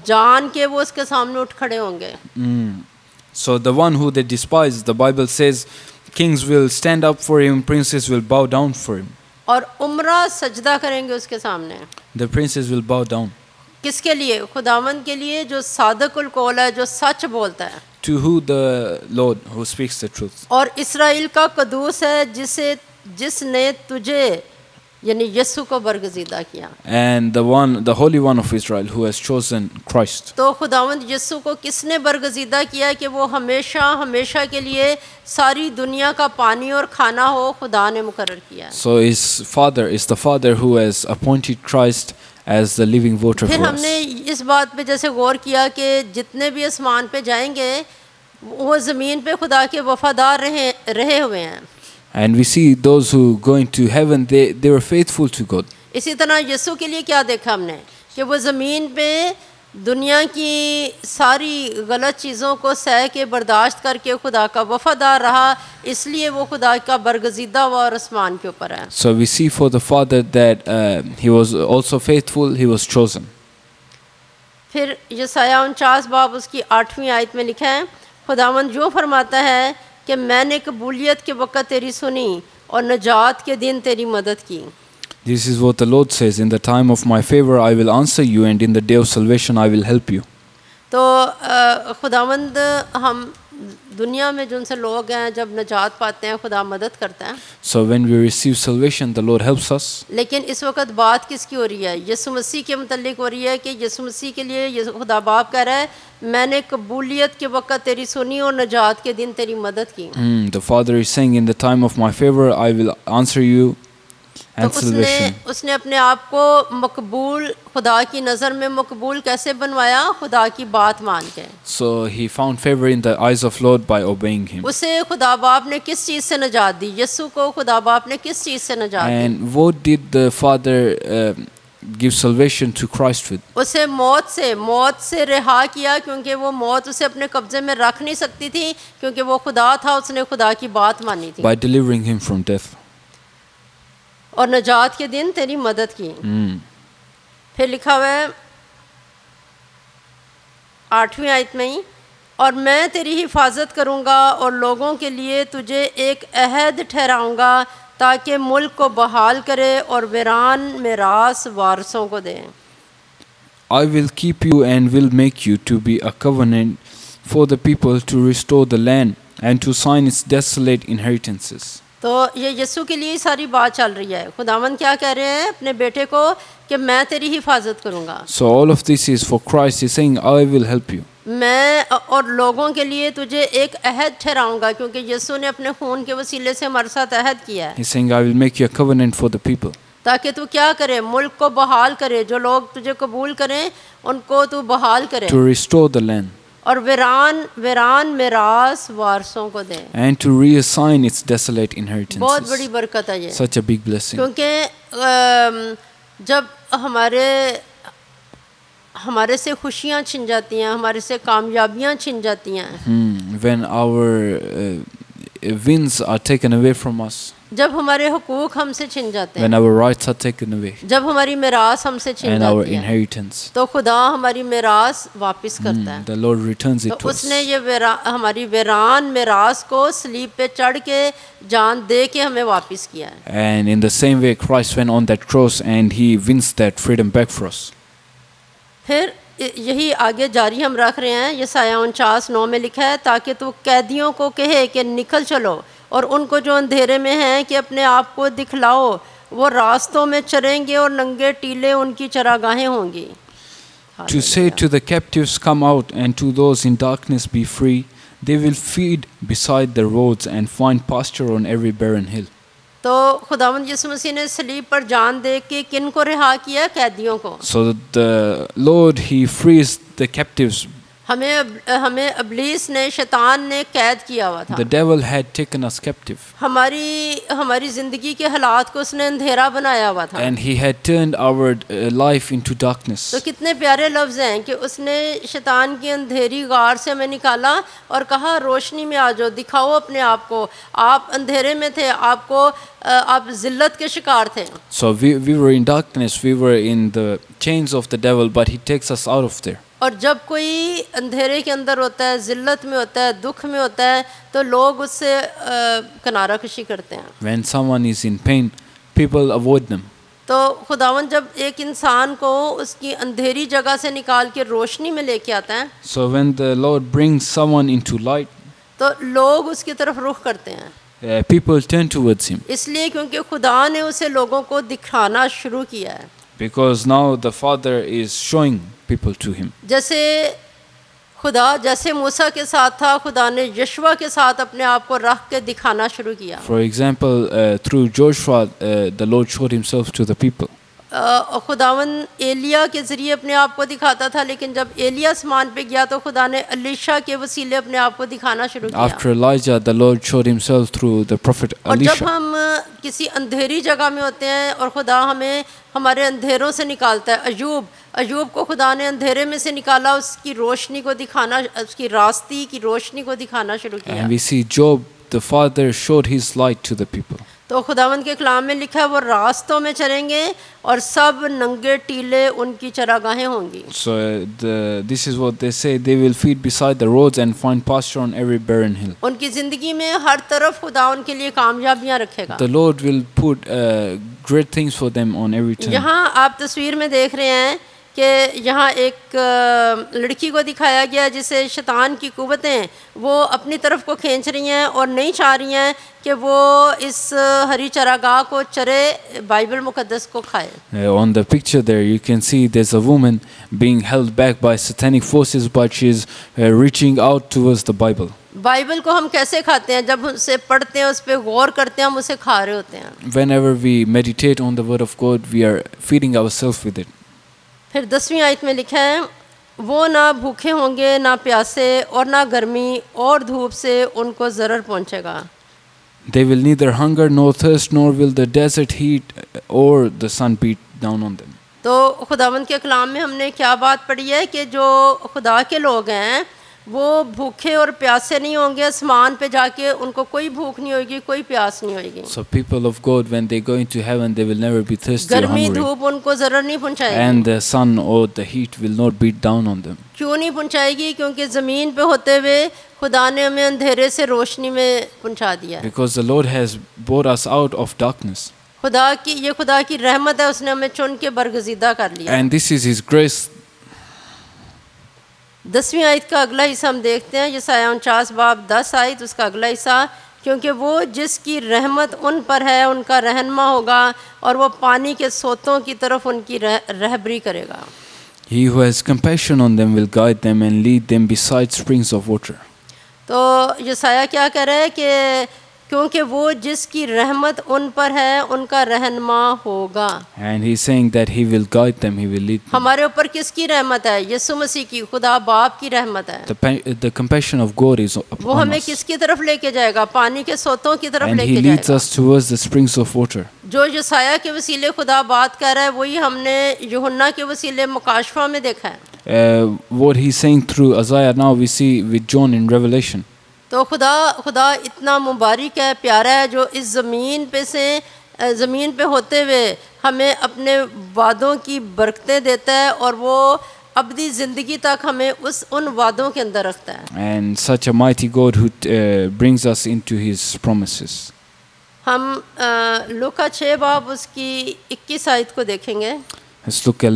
जान के वो उसके सामने उठ खड़े होंगे। So the one who they despise, the Bible says, kings will stand up for him, princes will bow down for him. और उम्रा सजदा करेंगे उसके सामने। The princes will bow down. किसके लिए? खुदावंद के लिए जो सादकुल कौल है, जो सच बोलता है। To who? The Lord who speaks the truth. और इसराइल का कदूस है जिसने तुझे यानी यीशु को बरगज़ीदा किया। And the one, the Holy One of Israel who has chosen Christ. तो खुदावंद यीशु को किसने बरगज़ीदा किया कि वो हमेशा के लिए सारी दुनिया का पानी और खाना हो, खुदा ने मुकर्रर किया है। So his Father is the Father who has appointed Christ as the living water फिर for हमने us. इस बात पे जैसे गौर किया कि जितने भी आसमान पे जाएंगे वो ज़मीन पे खुदा के वफादार रहे हुए हैं। And we see those who go into heaven, they were faithful to God. इसी तरह यीशु के लिए क्या देखा हमने कि वो ज़मीन पे दुनिया की सारी गलत चीज़ों को सह के बर्दाश्त करके खुदा का वफादार रहा, इसलिए वो खुदा का बरगज़ीदा हुआ और आसमान के ऊपर है। So we see for the Father that he was also faithful, he was chosen. फिर यसाया 49 बाब उसकी 8वीं आयत में लिखा है, खुदावंद जो फरमाता है कि मैंने कबूलियत के वक़्त तेरी सुनी और नजात के दिन तेरी मदद की। This is what the Lord says, in the time of my favor I will answer you, and in the day of salvation I will help you. तो खुदावंद हम दुनिया में जो उनसे लोग हैं जब नजात पाते हैं खुदा मदद करता है। So when we receive salvation, the Lord helps us. लेकिन इस वक्त बात किसकी हो रही है? यीशु मसीह के मुतल्लिक हो रही है कि यीशु मसीह के लिए खुदा बाप कह रहा है मैंने कबूलियत के वक्त तेरी सुनी और नजात के दिन तेरी मदद की। The Father is saying, in the time of my favor I will answer you and तो salvation. उसने अपने आप को मकबूल, खुदा की नज़र में मकबूल कैसे बनवाया? खुदा की बात मान के। So he found favor in the eyes of Lord by obeying him. उसे खुदा बाप ने किस चीज़ से नजात दी? यीशु को खुदा बाप ने किस चीज़ से नजात दी? And what did the Father give salvation to Christ with? उसे मौत से रिहा किया, क्योंकि वो मौत उसे अपने कब्जे में रख नहीं सकती थी, क्योंकि वो खुदा था, उसने खुदा की बात मानी थी। By delivering him from death. और नजात के दिन तेरी मदद की। फिर लिखा हुआ है 8वीं आयत में ही, और मैं तेरी हिफाजत करूँगा और लोगों के लिए तुझे एक अहद ठहराऊँगा ताकि मुल्क को बहाल करे और वीरान मेरास वारसों को दे। I will keep you and will make you to be a covenant for the people to restore the land and to assign its desolate inheritances. तो ये यीशु के लिए ही सारी बात चल रही है। खुदावंद क्या कह रहे हैं अपने बेटे को कि मैं तेरी हिफाजत करूँगा, So all of this is for Christ. He's saying, I will help you. मैं और लोगों के लिए तुझे एक अहद ठहराऊंगा, क्योंकि यीशु ने अपने खून के वसीले से हमारे साथ अहद किया है, He's saying, I will make you a covenant for the people. ताकि तू क्या करे, मुल्क को बहाल करे, जो लोग तुझे कबूल करें उनको तू बहाल करे, To restore the land और वीरान मिरास वारसों को दे। and to reassign its desolate बहुत बड़ी inheritances. बरकत है ये, Such a big blessing. क्योंकि जब हमारे से खुशियाँ छिन जाती हैं, हमारे से कामयाबियाँ छिन जाती हैं, When our wins are taken away from us, जब हमारे हुकूक हमसे छिन जाते when हैं, our rights are taken away, जब हमारी मिरास हमसे छिन and our जाती है, inheritance, तो खुदा हमारी मिरास वापस करता है। the Lord returns तो it to us. उसने ये हमारी वीरान मिरास को सलीब पे चढ़ के जान दे के हमें वापस किया है। And in the same way, Christ went on that cross and He wins that freedom back for us. फिर यही आगे जारी हम रख रहे हैं, यशायाह 49:9 में लिखा है, ताकि तू कैदियों को कहे कि निकल चलो, और उनको जो अंधेरे में हैं कि अपने आप को दिखलाओ, वो रास्तों में चरेंगे और नंगे टीले उनकी चरागाहें होंगी। To say to the captives, come out, and to those in darkness, be free. They will feed beside the roads and find pasture on every barren hill. तो खुदावंद यीशु मसीह ने सलीब पर जान दे के किन को रिहा किया? कैदियों को। So that the Lord, He frees the captives. हमें इब्लीस ने, शैतान ने कैद किया हुआ था। The devil had taken us captive, हमारी ज़िंदगी के हालात को उसने अंधेरा बनाया हुआ था। and He had turned our life into darkness. तो कितने प्यारे लफ्ज़ हैं कि उसने शैतान की अंधेरी गार से हमें निकाला और कहा रोशनी में आ जाओ, दिखाओ अपने आप को, आप अंधेरे में थे, आप ज़िल्लत के शिकार थे। So we were in darkness, we were in the chains of the devil, but He takes us out of there. और जब कोई अंधेरे के अंदर होता है, ज़िल्लत में होता है, दुख में होता है, तो लोग उससे किनारा कशी करते हैं। When someone is in pain, people avoid them. तो खुदावंद जब एक इंसान को उसकी अंधेरी जगह से निकाल के रोशनी में लेके आता है, So when the Lord brings someone into light, तो लोग उसकी तरफ रुख करते हैं। people turn towards Him, इसलिए क्योंकि खुदा ने उसे लोगों को दिखाना शुरू किया है। because now the Father is showing people to Him. जैसे मूसा के साथ था, खुदा ने यशवा के साथ अपने आप को रख के दिखाना शुरू किया। For example, through Joshua, the Lord showed Himself to the people. खुदावन एलिया के ज़रिए अपने आप को दिखाता था, लेकिन जब एलिया आसमान पे गया तो खुदा ने एलीशा के वसीले अपने आप को दिखाना शुरू किया। After Elijah, the Lord showed Himself through the prophet और जब Elisha. हम किसी अंधेरी जगह में होते हैं और खुदा हमें हमारे अंधेरों से निकालता है, अयूब को खुदा ने अंधेरे में से निकाला, उसकी रोशनी को दिखाना, उसकी रास्ती की रोशनी को दिखाना शुरू किया। And we see Job, the Father showed His light to the people. तो खुदावंद के कलाम में लिखा है, वो रास्तों में चरेंगे और सब नंगे टीले उनकी चरागाहें होंगी। So this is what they say, they will feed beside the roads and find pasture on every barren hill. उनकी ज़िंदगी में हर तरफ खुदा उनके लिए कामयाबियाँ रखेगा। The Lord will put great things for them on every turn. यहाँ आप तस्वीर में देख रहे हैं कि यहाँ एक लड़की को दिखाया गया जिसे शैतान की कुव्वतें वो अपनी तरफ को खींच रही हैं और नहीं चाह रही हैं कि वो इस हरी चरागाह को चरे, बाइबल मुकद्दस को खाए। On the picture there you can see there's a woman being held back by satanic forces, but she's reaching out towards the Bible. Bible को हम कैसे खाते हैं? जब उसे पढ़ते हैं, उस पर गौर करते हैं, हम उसे खा रहे होते हैं। Whenever we meditate on the word of God, we are feeding ourselves with it. फिर 10वीं आयत में लिखा है, वो ना भूखे होंगे ना प्यासे और ना गर्मी और धूप से उनको ज़रर पहुँचेगा। They will neither hunger nor thirst, nor will the desert heat or the sun beat down on them. तो खुदावंद के कलाम में हमने क्या बात पढ़ी है कि जो खुदा के लोग हैं वो भूखे और प्यासे नहीं होंगे, आसमान पे जाके उनको कोई भूख नहीं होगी, कोई प्यास नहीं होगी। So people of God, when they go into heaven, they will never be thirsty or गर्मी hungry, धूप उनको ज़रर नहीं पहुँचाएगी। and the sun or the heat will not beat down on them. क्यों नहीं पहुँचाएगी? क्योंकि ज़मीन पे होते हुए खुदा ने हमें अंधेरे से रोशनी में पहुँचा दिया है। Because the Lord has brought us out of darkness, ये खुदा की रहमत है, उसने हमें चुन के बरगज़ीदा कर लिया। and this is His grace. 10वीं आयत का अगला हिस्सा हम देखते हैं, यशायाह 49 बाब 10 आयत उसका अगला हिस्सा, क्योंकि वो जिसकी रहमत उन पर है उनका रहनमा होगा और वो पानी के सोतों की तरफ उनकी रहबरी करेगा। He who has compassion on them will guide them and lead them beside springs of water. तो यशायाह क्या कह रहा है कि क्योंकि वो जिसकी रहमत उन पर है उनका रहनमा होगा। And he's saying that he will guide them, he will lead them. हमारे ऊपर किसकी रहमत है? यीशु मसीह की, खुदा बाप की रहमत है। The compassion of God is वो upon हमें us. किसकी तरफ लेके जाएगा? पानी के सोतों की तरफ And he लेके leads जाएगा। us towards the springs of water. जो यशायाह के वसीले खुदा बात कर रहा है वही हमने यूहन्ना के वसीले मुकाशफा में देखा है। What he's saying through Isaiah now we see with John in Revelation. तो खुदा इतना मुबारक है, प्यारा है, जो इस ज़मीन पे होते हुए हमें अपने वादों की बरकतें देता है और वो अबदी ज़िंदगी तक हमें उन वादों के अंदर रखता है। And such a mighty God who brings us into his promises. हम लूका 6 बाब उसकी 21 आयत को देखेंगे। Let's look at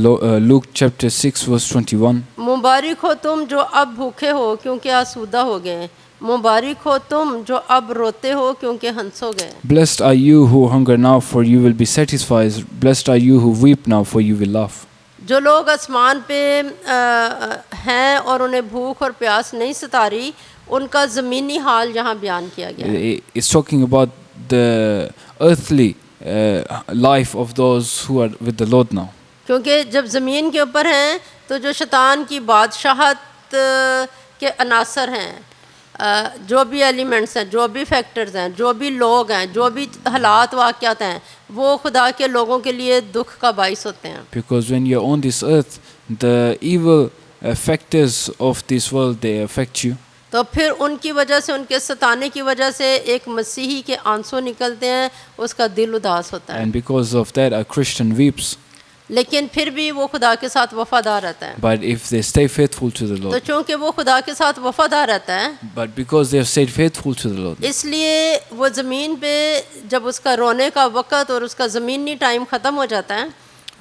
Luke chapter 6 verse 21. मुबारक हो तुम जो अब भूखे हो क्योंकि आसूदा हो गए, मुबारक हो तुम जो अब रोते हो क्योंकि हंसोगे। Blessed are you who hunger now, for you will be satisfied. Blessed are you who weep now, for you will laugh. जो लोग आसमान पे हैं और उन्हें भूख और प्यास नहीं सतारी, उनका ज़मीनी हाल यहाँ बयान किया गया है। It's talking about the earthly life of those who are with the Lord now. क्योंकि जब ज़मीन के ऊपर हैं तो जो शैतान की बादशाहत के अनासर हैं, जो भी एलिमेंट्स हैं, जो भी फैक्टर्स हैं, जो भी लोग हैं, जो भी हालात वाक़यात हैं, वो खुदा के लोगों के लिए दुख का बाइस होते हैं। Because when you're on this earth, the evil factors of this world, they affect you. तो फिर उनकी वजह से, उनके सताने की वजह से एक मसीही के आंसू निकलते हैं, उसका दिल उदास होता है। And because of that, a Christian weeps. लेकिन फिर भी वो खुदा के साथ वफादार रहता है। But if they stay faithful to the तो Lord, चूँकि वो खुदा के साथ वफादार रहता है, but because they have stayed faithful to the Lord, इसलिए वो ज़मीन पे जब उसका रोने का वक़्त और उसका ज़मीनी टाइम ख़त्म हो जाता है,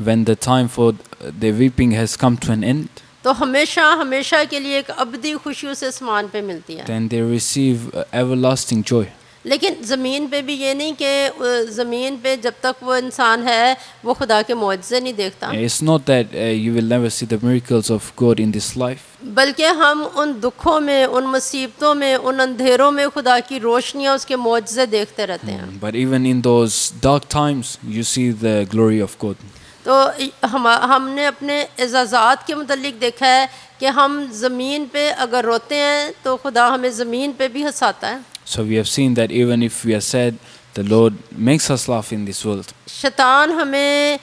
when the time for their weeping has come to an end, तो हमेशा हमेशा के लिए एक अबदी खुशी उसे आसमान पे मिलती है। then they receive everlasting joy. लेकिन ज़मीन पे भी ये नहीं कि ज़मीन पे जब तक वो इंसान है वो खुदा के मौजज़े नहीं देखता, It's not that you will never see the miracles of God in this life, बल्कि हम उन दुखों में, उन मुसीबतों में, उन अंधेरों में खुदा की रोशनियाँ, उसके मौजज़े देखते रहते हैं। but even in those dark times, you see the glory of God. तो हमने अपने एजाज़ात के मुतल्लिक देखा है कि हम ज़मीन पे अगर रोते हैं तो खुदा हमें ज़मीन पे भी हंसाता है। So we have seen that even if we are sad, the Lord makes us laugh in this world. शैतान हमें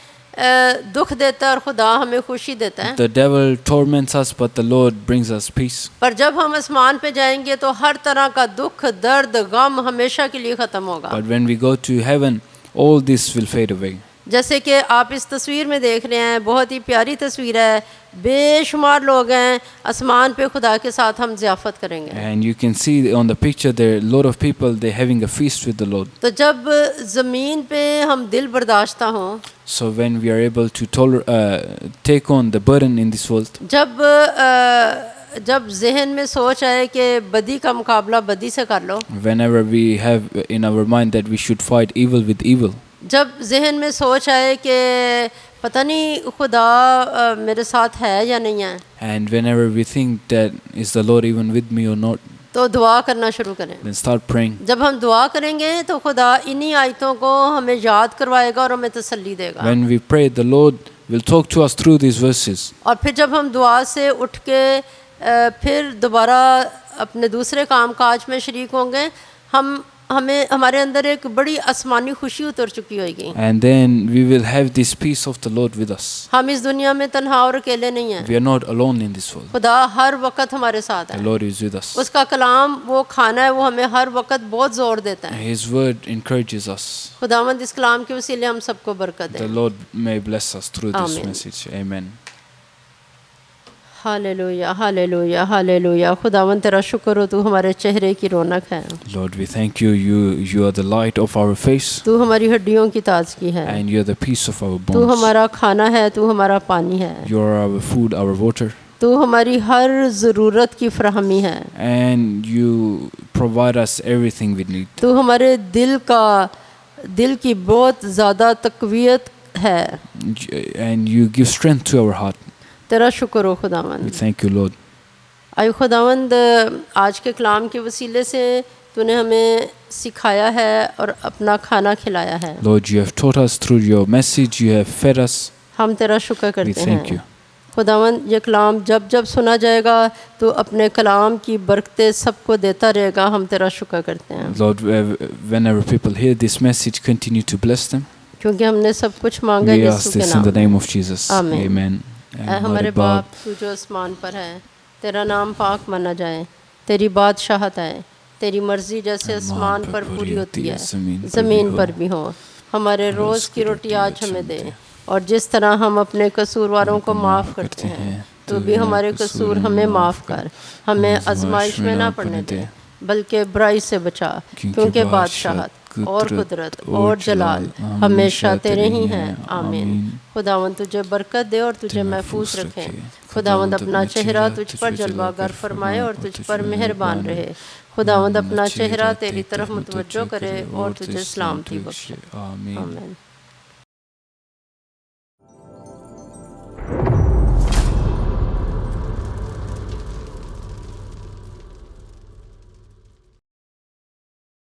दुख देता है और खुदा हमें खुशी देता है। The devil torments us, but the Lord brings us peace. पर जब हम आसमान पे जाएंगे तो हर तरह का दुख, दर्द, गम हमेशा के लिए ख़त्म होगा। But when we go to heaven, all this will fade away. जैसे कि आप इस तस्वीर में देख रहे हैं, बहुत ही प्यारी तस्वीर है, बेशुमार लोग हैं, आसमान पे खुदा के साथ हम ज़ियाफ़त करेंगे। And you can see on the picture there a lot of people, they're having a feast with the Lord. तो जब ज़मीन पे हम दिल बर्दाश्ता हों, So when we are able to take on the burden in this world, जब जहन में सोच आए कि बदी का मुकाबला बदी से कर लो, whenever we have in our mind that we should fight evil with evil, जब जहन में सोच आए कि पता नहीं खुदा मेरे साथ है या नहीं है, and whenever we think that is the Lord even with me or not, तो दुआ करना शुरू करें। then start praying. जब हम दुआ करेंगे तो खुदा इन्हीं आयतों को हमें याद करवाएगा और हमें तसल्ली देगा। When we pray, the Lord will talk to us through these verses. और फिर जब हम दुआ से उठ के फिर दोबारा अपने दूसरे काम काज में शरीक होंगे, हमारे अंदर एक बड़ी आसमानी खुशी उतर चुकी होगी। And then we will have this peace of the Lord with us. हम इस दुनिया में तन्हा और अकेले नहीं हैं। We are not alone in this world. खुदा हर वक्त हमारे साथ The है। Lord is with us. उसका कलाम वो खाना है, वो हमें हर वक्त बहुत ज़ोर देता है। His word encourages us. खुदावंद इस कलाम के वसीले हम सबको बरकत The they. Lord may bless us through this Amen. message. Amen. Hallelujah, hallelujah, hallelujah. खुदावंद तेरा शुक्र हो, तू हमारे चेहरे की रौनक है, Lord, we thank you. You are the light of our face, तू हमारी हड्डियों की ताजगी है, and you are the peace of our तू bones. हमारा खाना है, तू हमारा पानी है। You are our food, our water. तू हमारी हर ज़रूरत की फराहमी है। and you provide us everything we need. तू हमारे दिल की बहुत ज़्यादा तक़वियत है। And you give strength to our heart. तेरा शुक्र हो We खुदावंद। thank you, Lord. आय खुदावंद, आज के कलाम के वसीले से तूने हमें सिखाया है और अपना खाना खिलाया है। Lord, you have taught us through your message, you have fed us. हम तेरा शुक्र We करते thank you. हैं खुदावंद। ये कलाम जब जब सुना जाएगा तो अपने कलाम की बरकतें सबको देता रहेगा। हम तेरा शुक्र करते हैं Lord, whenever people hear this message, continue to bless them. क्योंकि हमने सब कुछ मांगा We यीशु ask के this in the नाम name में। of Jesus. Amen. Amen. ऐ हमारे बाप तू जो आसमान पर है, तेरा नाम पाक माना जाए, तेरी बादशाहत आए, तेरी मर्जी जैसे आसमान पर पूरी होती है ज़मीन पर भी हो। हमारे रोज़ की रोटी आज हमें दे, और जिस तरह हम अपने कसूरवारों को माफ़ करते हैं तो भी हमारे कसूर हमें माफ़ कर। हमें आजमाइश में ना पड़ने दे, बल्कि बुराई से बचा, क्योंकि बादशाहत और कुदरत और जलाल हमेशा तेरे ही हैं। आमीन। खुदावंद तुझे बरकत दे और तुझे महफूज रखे। खुदावंद अपना चेहरा तुझ पर जलवागर फरमाए और तुझ पर मेहरबान रहे। खुदावंद अपना चेहरा तेरी तरफ मुतवज्जो करे और तुझे सलामती बख्शे। आमीन।